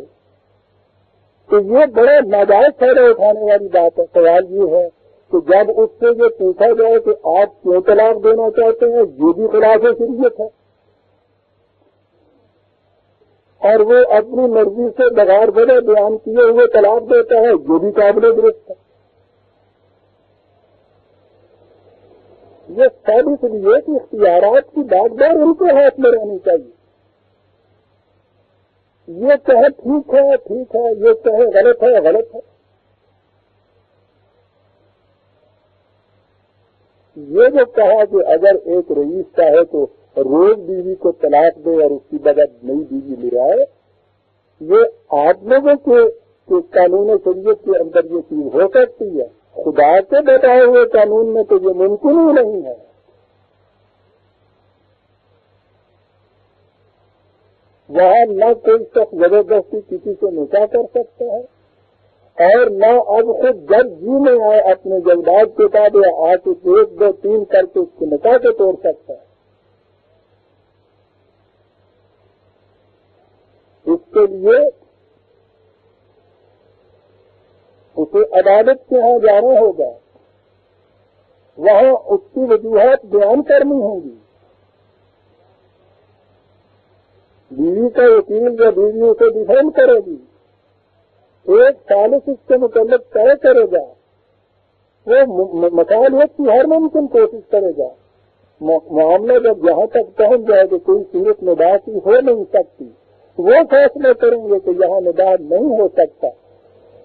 تو یہ بڑا ناجائز فائدہ اٹھانے والی بات ہے. سوال یہ ہے کہ جب اس سے یہ پوچھا جائے کہ آپ کیوں طلاق دینا چاہتے ہیں، یہ بھی خلاف شریعت ہے اور وہ اپنی مرضی سے بغیر وجہ بیان کیے ہوئے طلاق دیتا ہے، یہ بھی قابل درست ہے. یہ ثابت لیے کہ اختیارات کی باغدار ان کے ہاتھ میں رہنی چاہیے. یہ کہے ٹھیک ہے ٹھیک ہے، یہ کہے غلط ہے غلط ہے. یہ جو کہا کہ اگر ایک رئیس چاہے تو روز بیوی کو طلاق دے اور اس کی بجائے نئی بیوی لے آئے، یہ آپ لوگوں کے قانون شریعت کے اندر یہ چیز ہو سکتی ہے. خدا کے بتائے ہوئے قانون میں تو یہ ممکن ہی نہیں ہے. وہاں نہ کوئی شخص زبردستی کسی سے نکاح کر سکتا ہے اور نہ اب خود جب جی میں آئے اپنے جذبات کے بعد آ کے 1 2 3 کر کے اس کے نکاح کو توڑ سکتا ہے. اس کے لیے اسے عدالت کے ہاں جانا ہوگا, وہاں اس کی وجوہات بیان کرنی ہوں گی. بیوی کا وکیل یا بیوی اسے ڈیفینڈ کرے گی, ایک سالس اس کے متعلق طے کرے گا, وہ مصالحت کی ہر ممکن کوشش کرے گا. معاملہ جب یہاں تک پہنچ جائے کہ کوئی صورت نباہ کی ہو نہیں سکتی, وہ فیصلہ کریں گے کہ یہاں نباہ نہیں ہو سکتا.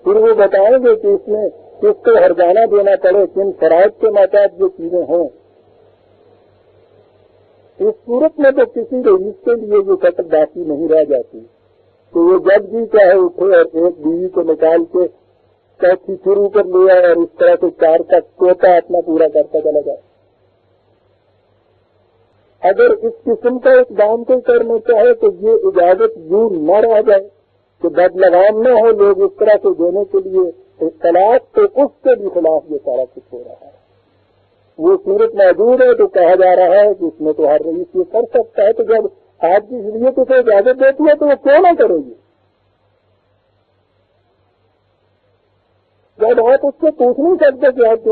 پھر وہ بتائیں گے کہ اس میں کس کو ہرجانہ دینا پڑے, کن شرائط کے ماتحت یہ چیزیں ہوں. اس صورت میں تو کسی رئیس کے لیے یہ قتل باقی نہیں رہ جاتی کہ وہ جب بھی چاہے اٹھے اور ایک بیوی کو نکال کے چوتھی شروع کر لیا اور اس طرح سے 4 تک کوتا اپنا پورا کرتا چلا جائے. اگر اس قسم کا اقدام کوئی کرنا چاہے تو یہ اجازت یوں نہ رہ جائے کہ بد لگام نہ ہو لوگ اس طرح سے دینے کے لیے اختلاف, تو اس کے بھی خلاف یہ سارا کچھ ہو رہا ہے. وہ صورت موجود ہے تو کہا جا رہا ہے کہ اس میں تو ہر رئیس یہ کر سکتا ہے, تو جب آپ کی شریعت اسے اجازت دیتی ہے تو وہ کیوں نہ کرے گی؟ جب آپ اس سے پوچھ نہیں سکتے کہ آپ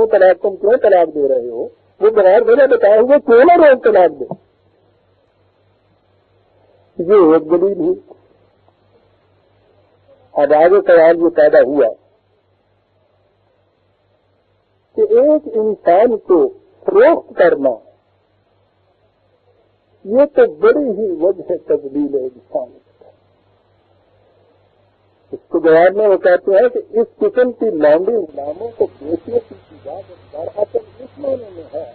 تم کیوں طلاق دے رہے ہو, وہ بغیر وجہ بتائے ہوئے کیوں نہ روز طلاق دے. یہ ایک دلیل ہوئی. اب آگے سوال یہ پیدا ہوا کہ ایک انسان کو فروخت کرنا یہ تو بڑی ہی وجہ تبدیل ہے انسان. اس کو جواب میں وہ کہتے ہیں کہ اس قسم کی لانڈی غلاموں کو بیچنے کی اجازت دراصل اس معنی میں ہے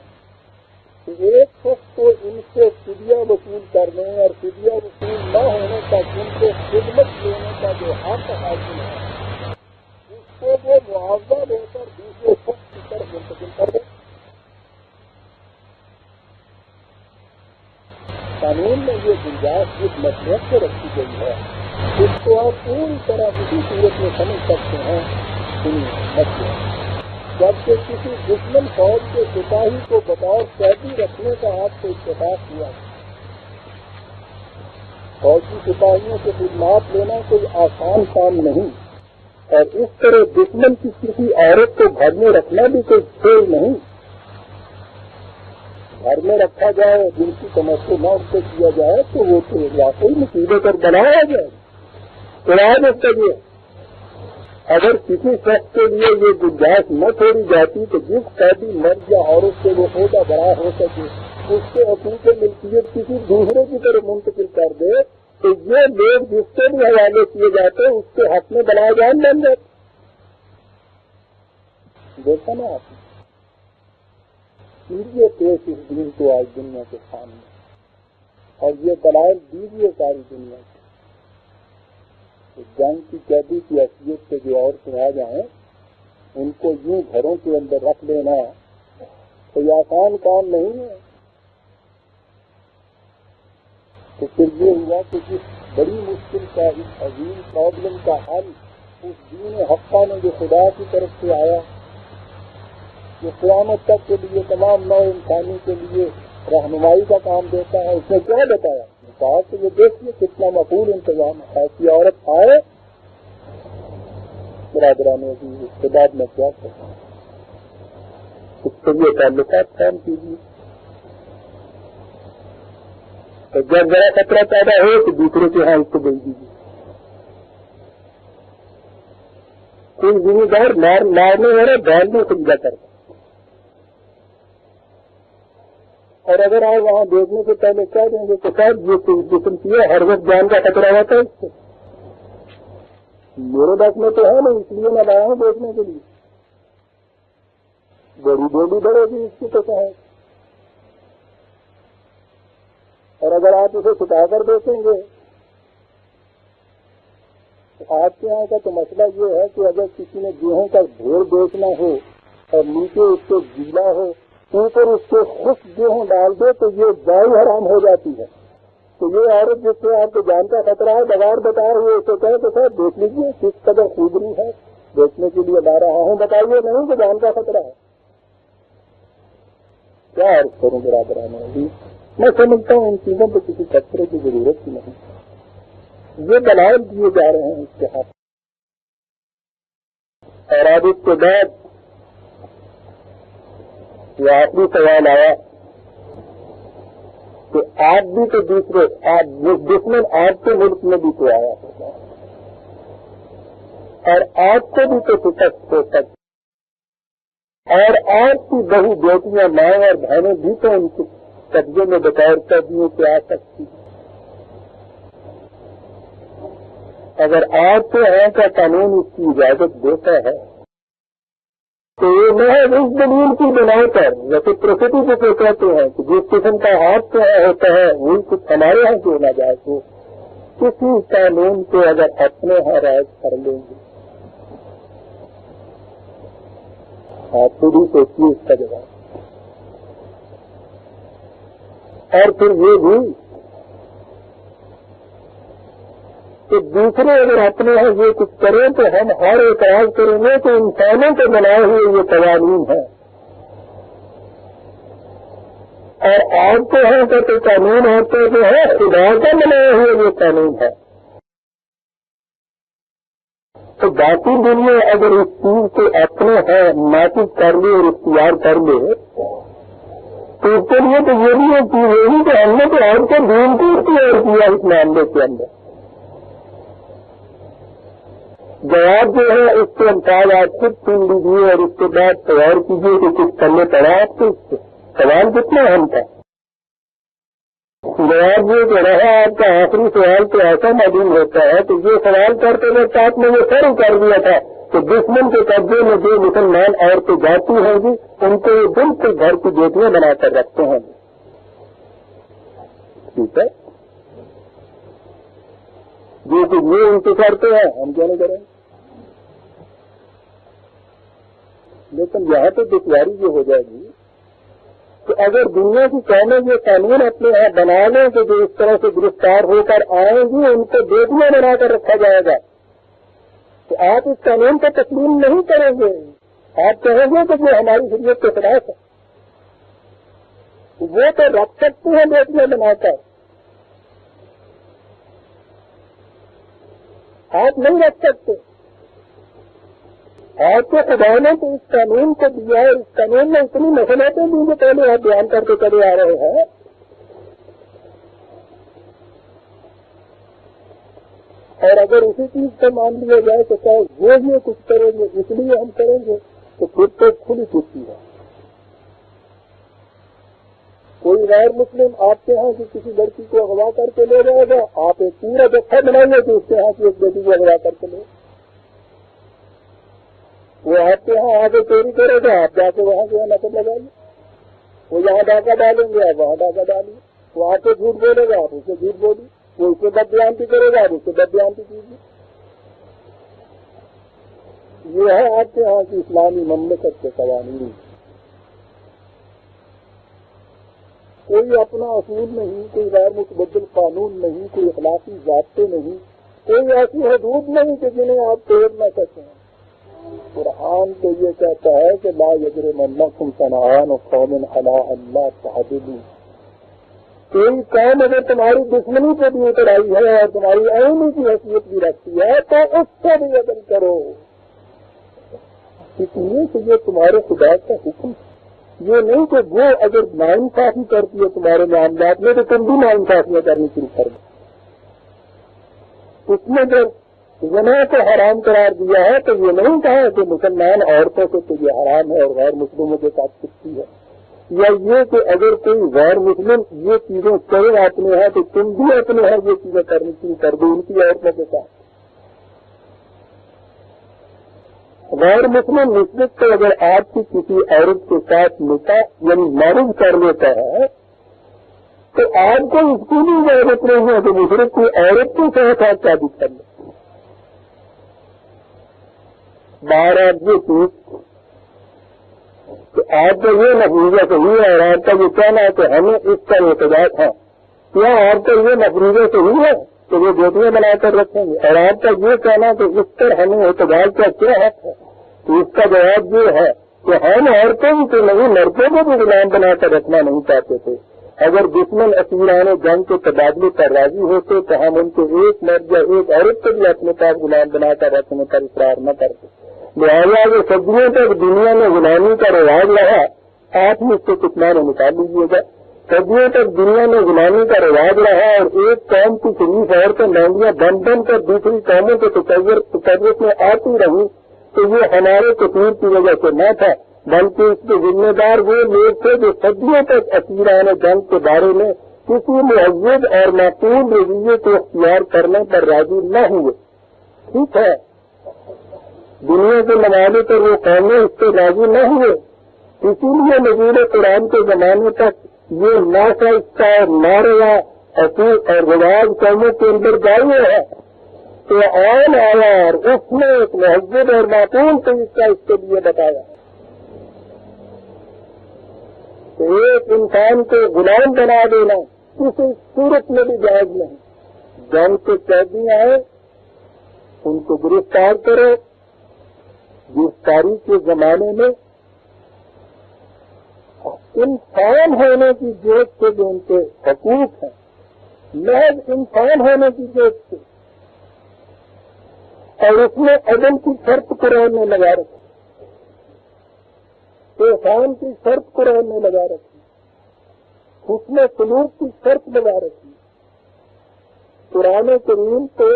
کہ ایک شخص کو ان سے فدیہ وصول کرنے اور فدیہ وصول نہ ہونے کا ان کو خدمت دینے کا جو حق حاصل ہے اس کو وہ معاوضہ دے کر دوسرے شخص کی طرف منتقل کر دے. قانون میں یہ گنجائش جس مصلحت سے رکھی گئی ہے اس کو آپ پوری طرح اسی صورت میں سمجھ سکتے ہیں مسئلہ جبکہ کسی دشمن فوج کے سپاہی کو بطور قیدی رکھنے کا آپ کو اتفاق ہوا. فوجی سپاہیوں سے خدمات لینا کوئی آسان کام نہیں, اور اس طرح دشمن کی کسی عورت کو گھر میں رکھنا بھی کوئی کھیل نہیں. گھر میں رکھا جائے جن کی تمسو نہ اس سے کیا جائے تو وہ تو واقعی مصیبت پر بنایا جائے. علاج اس کا یہ اگر کسی شخص کے لیے یہ گنجائش نہ چھوڑی جاتی تو جس قیدی مرد یا عورت سے وہ عہدہ بڑا ہو سکے اس کے حقوق ملکیت کسی دوسرے کی طرف منتقل کر دے تو یہ لوگ جس سے بھی حوالے کیے جاتے اس کے حق میں بڑا جان بن جاتے. دیکھا نا آپ نے پیش اس دین کو آج دنیا کے سامنے, اور یہ دلائل دیجیے ساری دنیا کی. جنگ کی قیدی کی حیثیت سے جو عورتیں آ جائیں ان کو یوں گھروں کے اندر رکھ لینا کوئی آسان کام نہیں ہے. تو پھر یہ ہوا کہ جس بڑی مشکل کا اس عظیم پرابلم کا حل اس دین حقہ نے جو خدا کی طرف سے آیا جو قیامت تک کے لیے تمام نو انسانی کے لیے رہنمائی کا کام دیتا ہے, اس نے کیا بتایا؟ کہا کہ یہ دیکھیے کتنا مقبول انتظام ہے. ایسی عورت آئے برادرانوں کی اس کے بعد میں کیا کروں, اس کے لیے تعلقات قائم کیجیے. تو جب ذرا خطرہ پیدا ہو تو دوسرے کے ہاں اس کو بھیج دیجیے. کوئی ذمہ دار مارنے والا بیل میں سمجھا کرتا, اور اگر آپ وہاں دیکھنے سے پہلے کہہ دیں گے تو شاید یہ قسم کی ہر وقت جان کا خطرہ ہوتا ہے. اس سے میرے بس میں تو ہے نہیں, اس لیے میں لایا ہوں دیکھنے کے لیے. بڑی بولی بڑھے گی اس کی تو کہیں, اور اگر آپ اسے چھپا کر دیکھیں گے تو آپ کے یہاں کا تو مسئلہ یہ ہے کہ اگر کسی نے گیہوں کا ڈھیر بیچنا ہو اور نیچے اس کو گیلا ہو اوپر اس کو خشک گیہوں ڈال دے تو یہ دائی حرام ہو جاتی ہے. تو یہ عورت جس سے آپ کو جان کا خطرہ ہے بغیر بتائے ہوئے اسے کہے تو سر دیکھ لیجیے کس قدر خوبری ہے, بیچنے کے لیے لا رہا ہوں، بتائیے نہیں کہ جان کا خطرہ ہے؟ کیا عرض کروں برادران عزیز، میں سمجھتا ہوں ان چیزوں پہ کسی خطرے کی ضرورت ہی نہیں، یہ دلائل دیے جا رہے ہیں اس کے ہاتھ۔ اور آج اس کے بعد یہ آخری سوال آیا کہ آپ بھی تو دوسرے دشمن آپ کے ملک میں بھی تو آیا ہوگا اور آپ کو بھی تو شکست ہو سکتی، اور آپ کی بہو بیٹیاں مائیں اور بہنیں بھی تو ان کے قبضے میں بطور قیدیوں کے آ سکتی ہیں۔ اگر آپ کے یہاں کا قانون اس کی اجازت دیتا ہے تو یہ محض اس دلیل کی بنا پر جیسے پرکرتی جسے کہتے ہیں کہ جس قسم کا ہاتھ سے ہوتا ہے وہی کچھ ہمارے یہاں کیوں نہ جائے، تو کسی قانون کو اگر اپنے یہاں رائج کر لیں گے، آپ خود ہی سوچیے اس کا جواب۔ اور پھر یہ بھی کہ دوسرے اگر اپنے یہاں یہ کچھ کریں تو ہم ہر اعتراض کریں گے کہ انسانوں کے بنائے ہوئے یہ قوانین ہیں، اور آپ کے یہاں کا تو قانون ہوتے جو ہے خدا کا بنائے ہوئے یہ قانون ہے۔ تو باقی دنیا اگر اس چیز کو اپنے ہے نافذ کر لے اور اختیار کر لے تو اس کے لیے تو یہ بھی ایک چیز ہوگی کہ ہم نے تو آپ کو دین کو اختیار کیا اس معاملے کے اندر۔ جواب جو ہے اس کے انتظار آپ خود سن لیجیے اور اس کے بعد تیار کیجیے کہ کچھ کرنے پڑا آپ کو۔ اس سے سوال کتنا اہم تھا؟ جواب یہ جو رہا آپ کا آخری سوال تو ایسا معلوم ہوتا ہے کہ یہ سوال کرتے وقت آپ نے یہ شروع کر دیا تھا کہ دشمن کے قبضے میں جو مسلمان عورتیں جاتی ہوں گی ان کو یہ بالکل گھر کی بیٹیاں بنا کر رکھتے ہیں۔ ٹھیک ہے، جو کہ یہ ان سے کرتے ہیں ہم کیوں نہیں کریں؟ لیکن یہاں تو دشواری یہ ہو جائے گی کہ اگر دنیا کی قومیں یہ قانون اپنے یہاں بنا لیں کہ جو اس طرح سے گرفتار ہو کر آئیں گی ان کو بیٹیاں بنا کر رکھا جائے گا، تو آپ اس قانون کو تسلیم نہیں کریں گے، آپ کہیں گے کہ وہ ہماری شریعت کے خلاف ہے۔ وہ تو رکھ سکتے ہیں بیٹیاں بنا کر، آپ نہیں رکھ سکتے۔ آپ کے خدا نے تو اس قانون کو دیا ہے، اس قانون میں اتنی مسئلتیں دی جو پہلے آپ بیان کرتے چلے آ رہے ہیں۔ اور اگر اسی چیز کو مان لیا جائے تو کیا وہ یہ کچھ کریں گے اس لیے ہم کریں گے، تو پھر تو کھلی چکی ہے۔ کوئی غیر مسلم آپ کے یہاں کی کسی لڑکی کو اغوا کر کے لے جائے گا، آپ ایک پورا جتھا بنائیے کہ اس کے یہاں کی ایک بیٹی کو اغوا کر کے لے، وہ آپ کے یہاں آگے چوری کرے گا، آپ جا کے وہاں کے یہاں نقل لگائیے، وہ یہاں ڈاکہ ڈالیں گے آپ وہاں ڈاکہ ڈالیے، وہ آپ سے جھوٹ بولے گا آپ اسے جھوٹ بولیے، وہ اس سے بدبیانتی کرے گا آپ اس سے بدبیانتی کیجیے۔ یہ ہے آپ کے یہاں کی اسلامی مملکت کے قوانین۔ کوئی اپنا اصول نہیں، کوئی غیر متبدل قانون نہیں، کوئی اخلاقی ضابطے نہیں، کوئی ایسی حدود نہیں کہ جنہیں آپ توڑ نہ سکیں۔ قرآن تو یہ کہتا ہے کہ لا یجرمنکم شنآن قوم علی الا تعدلوا، کوئی قوم اگر تمہاری دشمنی پہ بھی اتر آئی ہے اور تمہاری عینی کی حیثیت بھی رکھتی ہے تو اس سے بھی عدل کرو، اس لیے کہ یہ تمہارے خدا کا حکم ہے۔ یہ نہیں کہ وہ اگر ناانصافی کرتی ہے تمہارے معاملات میں تو تم بھی ناانصافیاں کرنی شروع کر دو۔ اس میں جب زنا کو حرام قرار دیا ہے تو یہ نہیں کہا کہ مسلمان عورتوں کو تو یہ حرام ہے اور غیر مسلموں کے ساتھ سکتی ہے، یا یہ کہ اگر کوئی غیر مسلم یہ چیزیں کرے اپنے ہیں تو تم بھی اپنے ہیں یہ چیزیں کرنی شروع کر دو ان کی عورتوں کے ساتھ۔ غیر مسلم مشرق کو اگر آپ کی کسی عورت کے ساتھ نکاح یعنی میرج کر لیتا ہے تو آپ کو اس کی بھی ضرورت نہیں ہے کہ مشرق کی عورت کے ساتھ آپ شادی کر لیں۔ باہر آپ یہ چیز کہ آپ کا یہ نفریضہ صحیح ہے اور آپ کا یہ کہنا ہے کہ ہمیں اس کا اعتراض ہے، کیا آپ کا یہ نفریضہ صحیح ہے تو وہ بیٹیاں بنا کر رکھیں گے. اور آپ کا یہ کہنا کہ اس پر ہمیں اعتبار کا کیا حق ہے؟ تو اس کا جواب یہ ہے کہ ہم عورتوں تو نہیں مردوں کو بھی غلام بنا کر رکھنا نہیں چاہتے تھے. اگر دشمن اسیران جنگ کے تبادلے پر راضی ہوتے تو ہم ان کو ایک مرد یا ایک عورت کو بھی اپنے پاس غلام بنا کر رکھنے پر اصرار نہ کرتے. لہٰذا اگر صدیوں تک دنیا میں غلامی کا رواج رہا، آپ ہی اس کو کچھ معنی نکال لیجیے گا. صدیوں تک دنیا میں غلامی کا رواج رہا اور ایک قوم کی شریف عورتیں مہنگیاں بن بن کر دوسری قوموں کے تصرف میں آتی رہی، تو یہ ہمارے قصور کی وجہ سے نہ تھا، بلکہ اس کے ذمہ دار وہ لوگ تھے جو صدیوں تک اسیران جنگ کے بارے میں کسی مہذب اور معقول رویے کو اختیار کرنے پر راضی نہ ہوئے. ٹھیک ہے، دنیا کے ممالک پر وہ قومیں اس سے راضی نہ ہوئے، اسی لیے نزول قرآن کے زمانے تک یہ ناشائستہ اور ناروا اور رواج قوموں کے اندر جاری ہے. تو آن آیا اور اس نے ایک مہذب اور معقول طریقہ اس کے لیے بتایا کہ ایک انسان کو غلام بنا دینا کسی صورت میں بھی جائز نہیں. جنگ کے قیدی آئے ان کو گرفتار کرو. گرفتاری کے زمانے میں انسان ہونے کی جیت سے جو ان کے حقوق ہیں، محض انسان ہونے کی جیت سے، اور اس میں عدم کی شرط قرآن نے لگا رکھی، احسان کی شرط قرآن نے لگا رکھی، حسن سلوک کی شرط لگا رکھی. قرآن کریم تو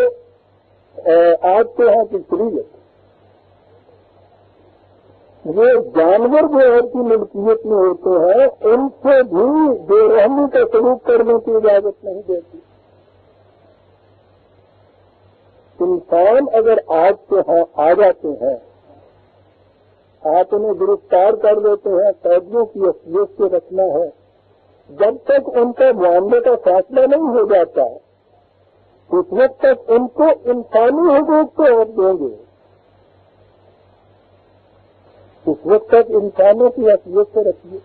آپ کے یہاں کی شریعت وہ جانور جو اور کی ملکیت میں ہوتے ہیں ان سے بھی بے رحمی کا سلوک کرنے کی اجازت نہیں دیتی. انسان اگر آپ کے ہاں آ جاتے ہیں، آپ انہیں گرفتار کر لیتے ہیں، قیدیوں کی حیثیت سے رکھنا ہے، جب تک ان کا معاملے کا فیصلہ نہیں ہو جاتا اس وقت تک ان کو انسانی حقوق تو آپ دیں گے. اس وقت تک انسانوں کی حیثیت سے رکھیے.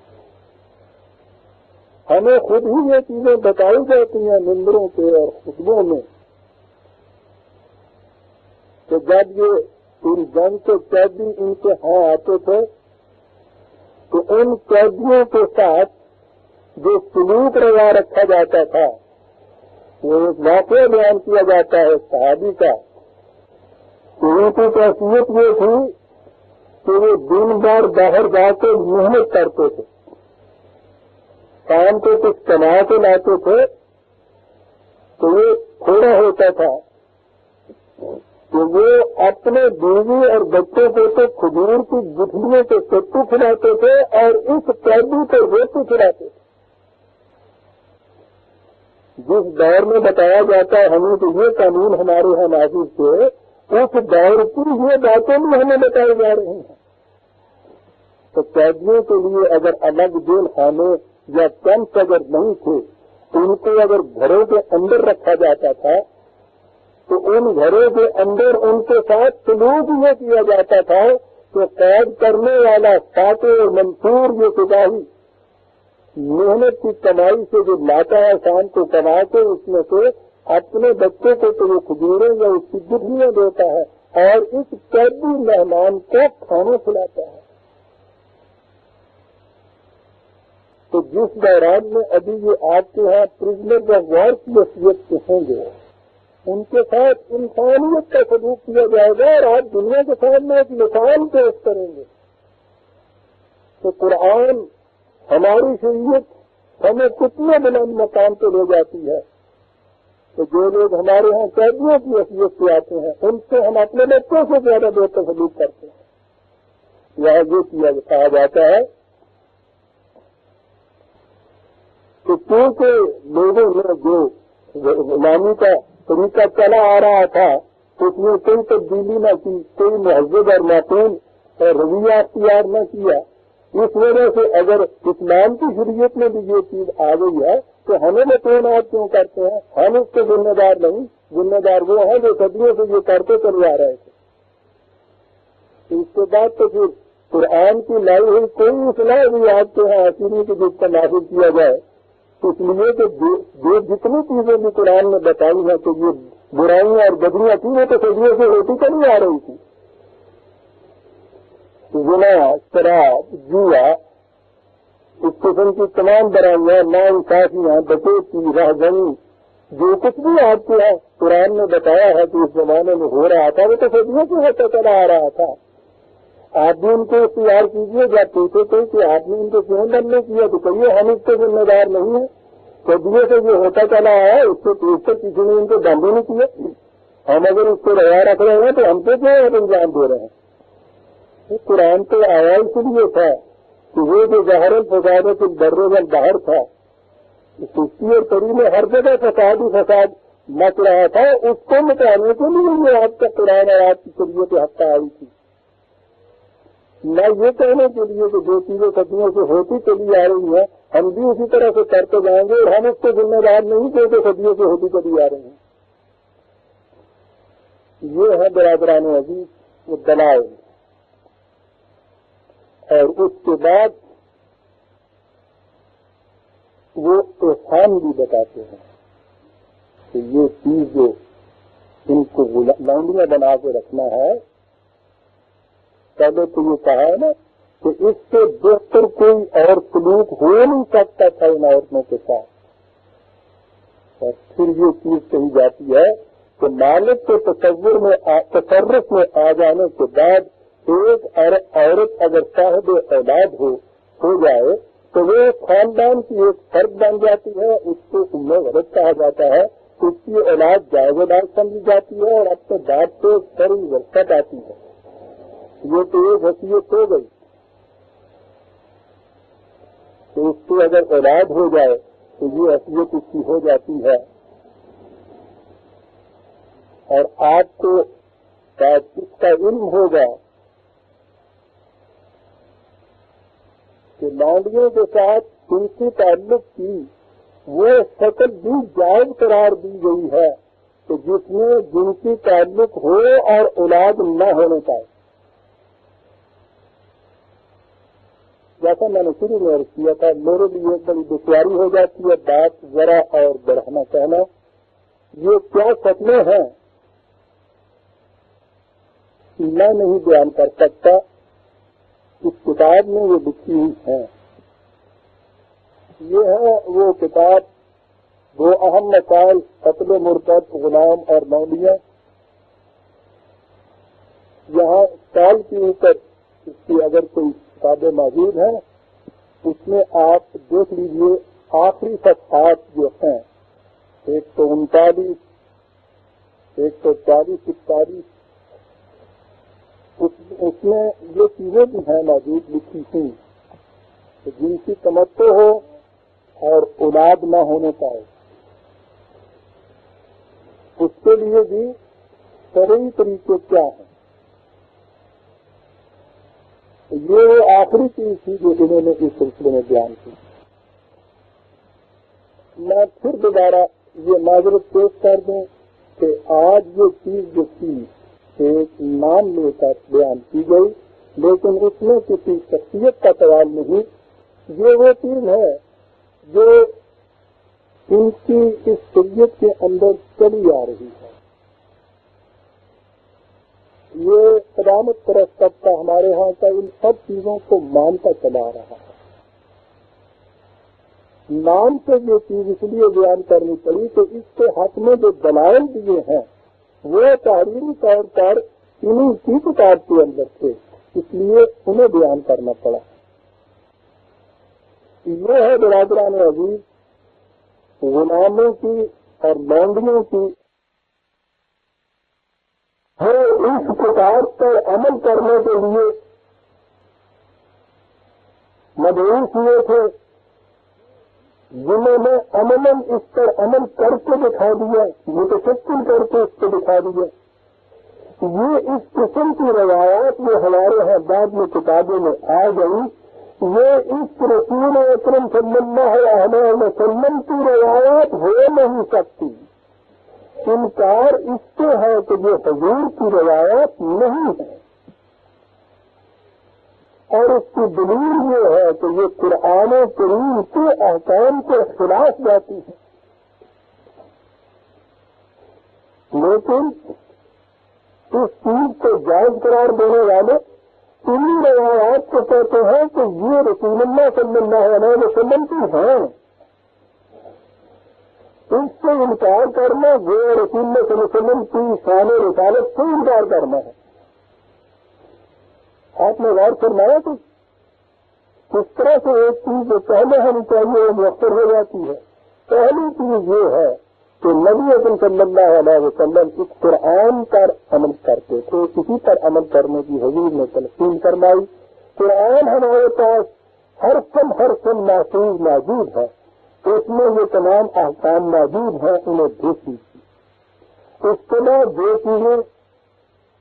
ہمیں خود ہی یہ چیزیں بتائی جاتی ہیں ممبروں کے اور خطبوں میں کہ جب یہ ان جنگ کے قیدی ان کے ہاں آتے تھے تو ان قیدیوں کے ساتھ جو سلوک روا رکھا جاتا تھا وہ ایک واقعہ بیان کیا جاتا ہے صحابی کا. ان کی حیثیت یہ تھی کہ وہ دن بھر باہر جا کے محنت کرتے تھے، کام کو کچھ کما کے لاتے تھے تو یہ تھوڑا ہوتا تھا کہ وہ اپنے بیوی اور بچوں کو تو کھجور کی گٹھلیوں کے ستو کھلاتے تھے اور اس قیدی کو روٹی کھلاتے تھے. جس دور میں بتایا جاتا ہے ہمیں کہ یہ قانون ہمارے یہاں نافذ تھے، اس دور کی یہ باتیں بھی ہمیں بتائی جا رہی ہیں. تو قیدیوں کے لیے اگر الگ جیل خانے یا کیمپ اگر نہیں تھے تو ان کو اگر گھروں کے اندر رکھا جاتا تھا تو ان گھروں کے اندر ان کے ساتھ سلوک یہ کیا جاتا تھا کہ قید کرنے والا فاتح اور منصور یہ سپاہی محنت کی کمائی سے جو لاتا ہے شام کو کما کے اس میں سے اپنے بچوں کو تو وہ کھجوریں یا اس کی گٹھلیاں دیتا ہے اور اس قیدی مہمان کو کھانا کھلاتا ہے. تو جس دوران میں ابھی یہ آپ کے یہاں پرزنر آف وار کی حیثیت کے ہوں گے ان کے ساتھ انسانیت کا سلوک کیا جائے گا اور آپ دنیا کے سامنے ایک مثال پیش کریں گے. تو قرآن ہماری شریعت ہمیں کتنے بلند مقام پہ لے جاتی ہے کہ جو لوگ ہمارے ہاں قیدیوں کی حیثیت سے آتے ہیں ان سے ہم اپنے بچوں سے زیادہ بہتر سلوک کرتے ہیں. یہاں یہ کہا جاتا ہے کہ کیونکہ لوگوں نے جو غلامی کا طریقہ چلا آ رہا تھا اس میں کوئی تبدیلی نہ کی، کوئی مہذب اور معقول اور رویہ اختیار نہ کیا، اس وجہ سے اگر اسلام کی شریعت میں بھی یہ چیز آ گئی ہے تو ہمیں متنوعات کیوں کرتے ہیں؟ ہم اس کے ذمہ دار نہیں، ذمہ دار وہ ہیں جو صدیوں سے یہ کرتے چلے آ رہے تھے. اس کے بعد تو پھر قرآن کی لائی ہوئی کوئی اصلاح بھی آپ کے یہاں آتی نہیں کہ جس کا نافذ کیا جائے اس لیے کہ جو جتنی چیزیں بھی قرآن میں بتائی ہیں کہ یہ برائیاں اور بدریاں تھیں وہ تو صدیوں سے ہوتی چلی آ رہی تھی. زنا، شراب، جوا، اس قسم کی تمام برائیاں، ناانصافیاں، ڈکیتی، راہزنی، جو کچھ بھی آپ کو قرآن نے بتایا ہے کہ اس زمانے میں ہو رہا تھا وہ تو صدیوں سے ہوتا چلا آ رہا تھا. آپ بھی ان کو اختیار کیجیے. جب پوچھے تھے کہ آپ نے ان کو کیوں بند نہیں کیا تو کہیے ہم اس کے ذمہ دار نہیں ہیں. صدیوں سے یہ ہوتا چلا آیا اس سے پیچھے کسی نے ان کو بند ہی نہیں کیا. ہم اگر اس کو روا رکھ رہے ہیں تو ہم کو کیوں انجام دے رہے ہیں؟ قرآن تو آیا اس لیے تھا کہ وہ جو ظاہر الفساد کے بر باہر تھا، سستی اور کری میں ہر جگہ فساد ہی فساد مچ رہا تھا، اس کو مٹانے کے لیے یہ آپ کا قرآن اور آپ کی شریعت حق آئی تھی. نہ یہ کہنے کے لیے کہ جو چیزیں صدیوں سے ہوتی چلی آ رہی ہیں ہم بھی اسی طرح سے کرتے جائیں گے اور ہم اس کو ذمہ دار نہیں کہ صدیوں سے ہوتی چلی آ رہی ہیں. یہ ہے برادران عزیز وہ دلائل. اور اس کے بعد وہ احسان بھی بتاتے ہیں کہ یہ چیز جو ان کو لانڈیاں بنا کے رکھنا ہے، پہلے تو یہ کہا ہے نا کہ اس سے بہتر کوئی اور سلوک ہو نہیں سکتا تھا ان عورتوں کے ساتھ. اور پھر یہ چیز کہی جاتی ہے کہ مالک کے تصرف میں آ جانے کے بعد ایک عورت اگر صاحب اولاد ہو جائے تو وہ خاندان کی ایک فرد بن جاتی ہے. اس کو ام ولد کہا جاتا ہے. اس کی اولاد جائز اولاد سمجھی جاتی ہے اور اپنے باپ سے سری ورثت آتی ہے. یہ تو ایک حیثیت ہو گئی کہ اس کی اگر اولاد ہو جائے تو یہ حیثیت اس کی ہو جاتی ہے. اور آپ کو شاید اس کا علم ہوگا کہ لانڈیوں کے ساتھ جنسی تعلق کی وہ شکل بھی جائز قرار دی گئی ہے کہ جس میں جنسی تعلق ہو اور اولاد نہ ہونے پائے. جیسا میں نے شروع میں عرض کیا تھا میرے لیے بڑی دشواری ہو جاتی ہے بات ذرا اور بڑھانا کہنا. یہ کیا شکلیں ہیں میں نہیں بیان کر سکتا. اس کتاب میں یہ لکھی ہوئی ہیں. یہ ہے وہ کتاب دو اہم مسائل قتل مرتد غلام اور لانڈیاں. یہاں سال کے اوپر اس کی اگر کوئی کتابیں موجود ہیں اس میں آپ دیکھ لیجئے آخری صفحات جو ہیں 139 140 41 اس میں یہ چیزیں بھی ہیں موجود لکھی تھیں کہ جن کی تمتع ہو اور اولاد نہ ہونے پائے اس کے لیے بھی شرعی طریقے کیا ہیں. یہ وہ آخری چیز تھی جو انہوں نے اس سلسلے میں بیان کی. میں پھر دوبارہ یہ معذرت پیش کر دوں کہ آج یہ چیز جو تھی ایک نام لے کر بیان کی گئی لیکن اس میں کسی شخصیت کا سوال نہیں. یہ وہ چیز ہے جو ان کی اس شریعت کے اندر چلی آ رہی ہے. یہ قدامت پرست طبقہ ہمارے ہاں کا ان سب چیزوں کو مانتا چلا رہا ہے. نام سے یہ چیز اس لیے بیان کرنی پڑی کہ اس کے حق میں جو دلائل دیے ہیں وہ تحریری طور پر انہیں کی کتاب کے اندر تھے اس لیے انہیں بیان کرنا پڑا. یہ ہے برادران عزیز غلاموں کی اور لانڈیوں کی اس کتاب پر عمل کرنے کے لیے مدعوث ہوئے تھے جنہوں نے عملاً اس پر عمل کر کے دکھا دیا متشکل کر کے اس کو دکھا دیا. یہ اس قسم کی روایات جو ہمارے یہاں بعد میں کتابوں میں آ گئی یہ اس رسول اکرم صلی اللہ علیہ وسلم کی روایات ہو نہیں سکتی. انکار اس سے ہے کہ یہ حضور کی روایات نہیں ہے. اور اس کی دلیل یہ ہے کہ یہ قرآن کریم کے احکام کے خلاف جاتی ہے. لیکن اس چیز کو جائز قرار دینے والے انہی روایات کو کہتے ہیں کہ یہ رسول اللہ صلی اللہ علیہ وسلم کی ہیں. اس سے انکار کرنا وہ رسول اللہ صلی اللہ علیہ وسلم کی شان رسالت سے انکار کرنا ہے. آپ نے غور فرمایا تو اس طرح سے ایک چیز جو پہلے ہونی چاہیے وہ مؤثر ہو جاتی ہے. پہلی چیز یہ ہے کہ نبی اکرم صلی اللہ علیہ وسلم اس قرآن پر عمل کرتے تھے. کسی پر عمل کرنے کی حضور نے تلقین فرمائی. قرآن ہمارے پاس ہر سن محفوظ موجود ہے. اس میں یہ تمام احکام موجود ہیں. انہیں دیکھ لیجیے. اس کے بعد جو چیزیں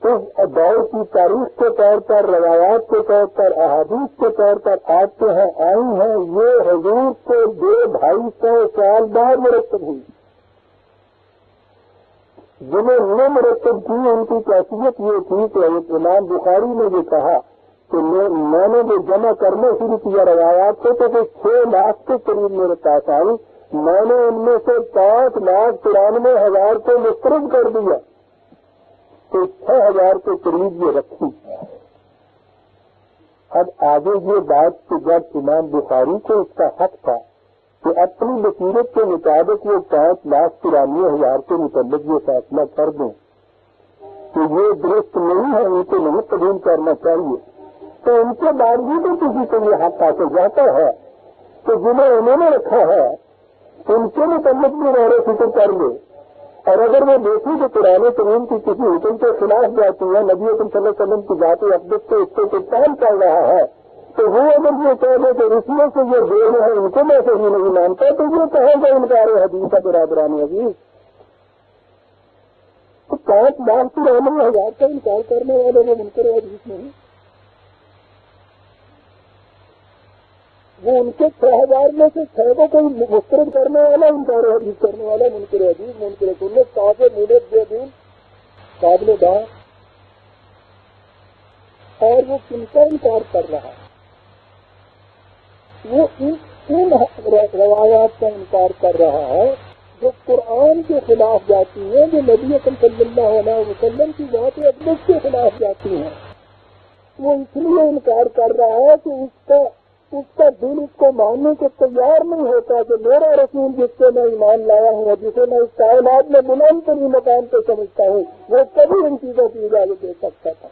اس دور کی تاریخ کے طور پر، روایات کے طور پر، احادیث کے طور پر آتے ہیں آئی ہیں، یہ حضور سے 200-250 سال بعد مرتب ہوئی. جنہیں نہ مرتب کی ان کی کیفیت یہ تھی کہ امام بخاری نے یہ کہا کہ میں نے جو جمع کرنا شروع کیا روایات سے تو 6 لاکھ کے قریب میرے پاس آئی. میں نے ان میں سے 5,93,000 کو مسترد کر دیا تو 6,000 کے قریب یہ رکھی. اب آگے یہ بات کہ جب امام بخاری کو اس کا حق تھا کہ اپنی بصیرت کے مطابق وہ 5,93,000 کے متعلق یہ فیصلہ کر دیں کہ یہ درست نہیں ہے، ان کو نہیں قبول کرنا چاہیے، تو ان کے باوجود بھی کسی کو یہ حق حاصل جاتا ہے کہ جنہیں انہوں نے رکھا ہے ان کے متعلق بھی غور و فکر کر لے. اور اگر وہ دیکھیں کہ قرآن کریم کی کسی حکم کے خلاف جاتی ہے، نبی اکرم صلی اللہ علیہ وسلم کی ذات اقدس سے اس کو کچھ پہل چل رہا ہے، تو وہ اگر یہ کہہ دے کہ اس میں سے یہ دو ہیں ان کو میں صحیح نہیں مانتا تو یہ کہے گا انکار حدیث کا برادران عزیز. تو 5,93,000 کا انکار کرنے والے وہ منکر حدیث نہیں، وہ ان کے 6,000 میں سے 6 کو کوئی مسترد کرنے والا، انکار حدیث کرنے والا منکر حدیث، منکر سنت، کافر، ملت دین، قابل داں. اور وہ کن کا انکار کر رہا ہے؟ وہ ان روایات کا انکار کر رہا ہے جو قرآن کے خلاف جاتی ہیں، جو نبی اکرم صلی اللہ علیہ وسلم کی ذات اقدس کے خلاف جاتی ہیں. وہ اس لیے انکار کر رہا ہے کہ اس کا دل اس کو ماننے کو تیار نہیں ہوتا کہ میرا رسول جس سے میں ایمان لایا ہوں اور جسے میں اس کائنات میں بلند ترین مقام پہ سمجھتا ہوں وہ کبھی ان چیزوں کی اجازت دے سکتا تھا.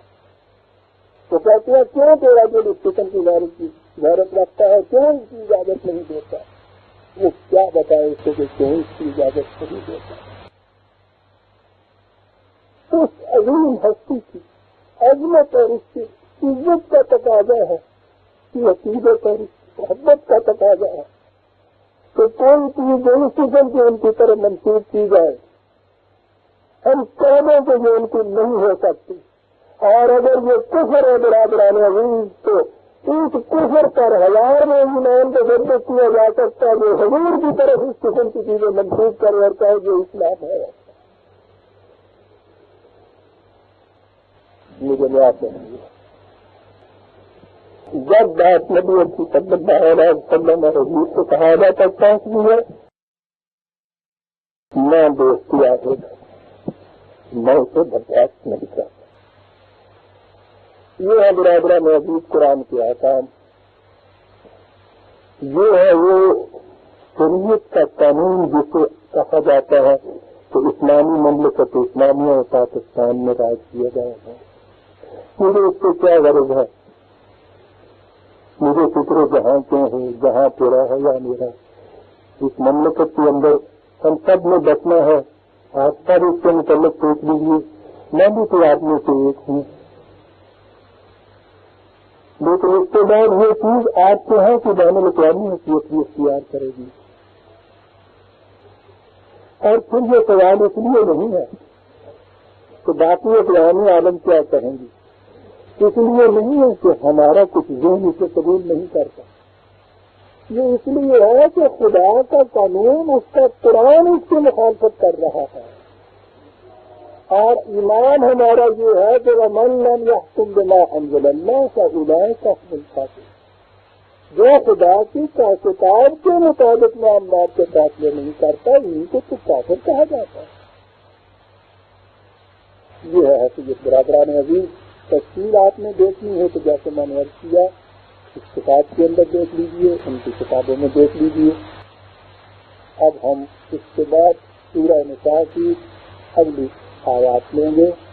تو کہتے ہیں کیوں تیرا دل اس قسم کی غیرت رکھتا ہے، کیوں اس کی اجازت نہیں دیتا؟ وہ کیا بتائے اس کو کہ کیوں اس کی اجازت نہیں دیتا؟ اس عظیم ہستی کی عظمت اور اس کی عزت کا تقاضا ہے، عقیدت اور محبت کا تقاضا ہے کہ کوئی چیز اس قسم کی ان کی طرف منسوخ کی جائے. ہم کہنے کہ یہ ان کی نہیں ہو سکتی، اور اگر یہ کفر ہے برادران عزیز تو اس کفر پر 1000 میں ایمان کو ثابت کیا جا سکتا ہے جو حضور کی طرف اس قسم کی چیزیں منسوخ کر رہتا ہے جو اسلام ہے. مجھے یاد ہے جب بات نبی صلی اللہ علیہ وسلم اور حضور کو صحابہ تک پہنچی ہے، میں دوستی آگے میں اسے برداشت نہیں کرتا. یہ ہے برادران عزیز قرآن کے احکام، یہ ہے وہ شریعت کا قانون جسے کہا جاتا ہے کہ اسلامی مملکت اسلامیہ پاکستان میں راج کیا گیا ہے. مجھے اس سے کیا غرض ہے؟ مجھے فکر جہاں کیوں ہے، جہاں تیرا ہے یا میرا. اس مملکت کے اندر ہم سب میں بسنا ہے. آپ سب اس کے متعلق سوچ لیجیے. میں بھی تو آپ میں سے ایک ہوں، لیکن اس کے بعد یہ چیز آپ کو ہے کہ بین الاقوامی حیثیت بھی اختیار کرے گی. اور پھر یہ سوال اس لیے نہیں ہے کہ باقی اقوامی عالم کیا کہیں گی، اس لیے نہیں ہے کہ ہمارا کچھ ذہن اسے قبول نہیں کرتا. یہ اس لیے ہے کہ خدا کا قانون، اس کا قرآن اس کی مخالفت کر رہا ہے. اور ایمان ہمارا یہ ہے کہ وَمَن لَّمْ يَحْكُم بِمَا أَنزَلَ اللَّهُ فَأُولَٰئِكَ هُمُ الْكَافِرُونَ، جو خدا کی کتاب کے مطابق معاملات کے فیصلے نہیں کرتا ان کو تو کافر کہا جاتا ہے۔ یہ ہے حیثیت برادران عزیز۔ تفصیل آپ نے دیکھنی ہے تو جیسے میں نے عرض کیا اس کتاب کے اندر دیکھ لیجیے، ان کی کتابوں میں دیکھ لیجیے۔ اب ہم اس کے بعد سورہ نساء کی اگلی آیات لیں گے۔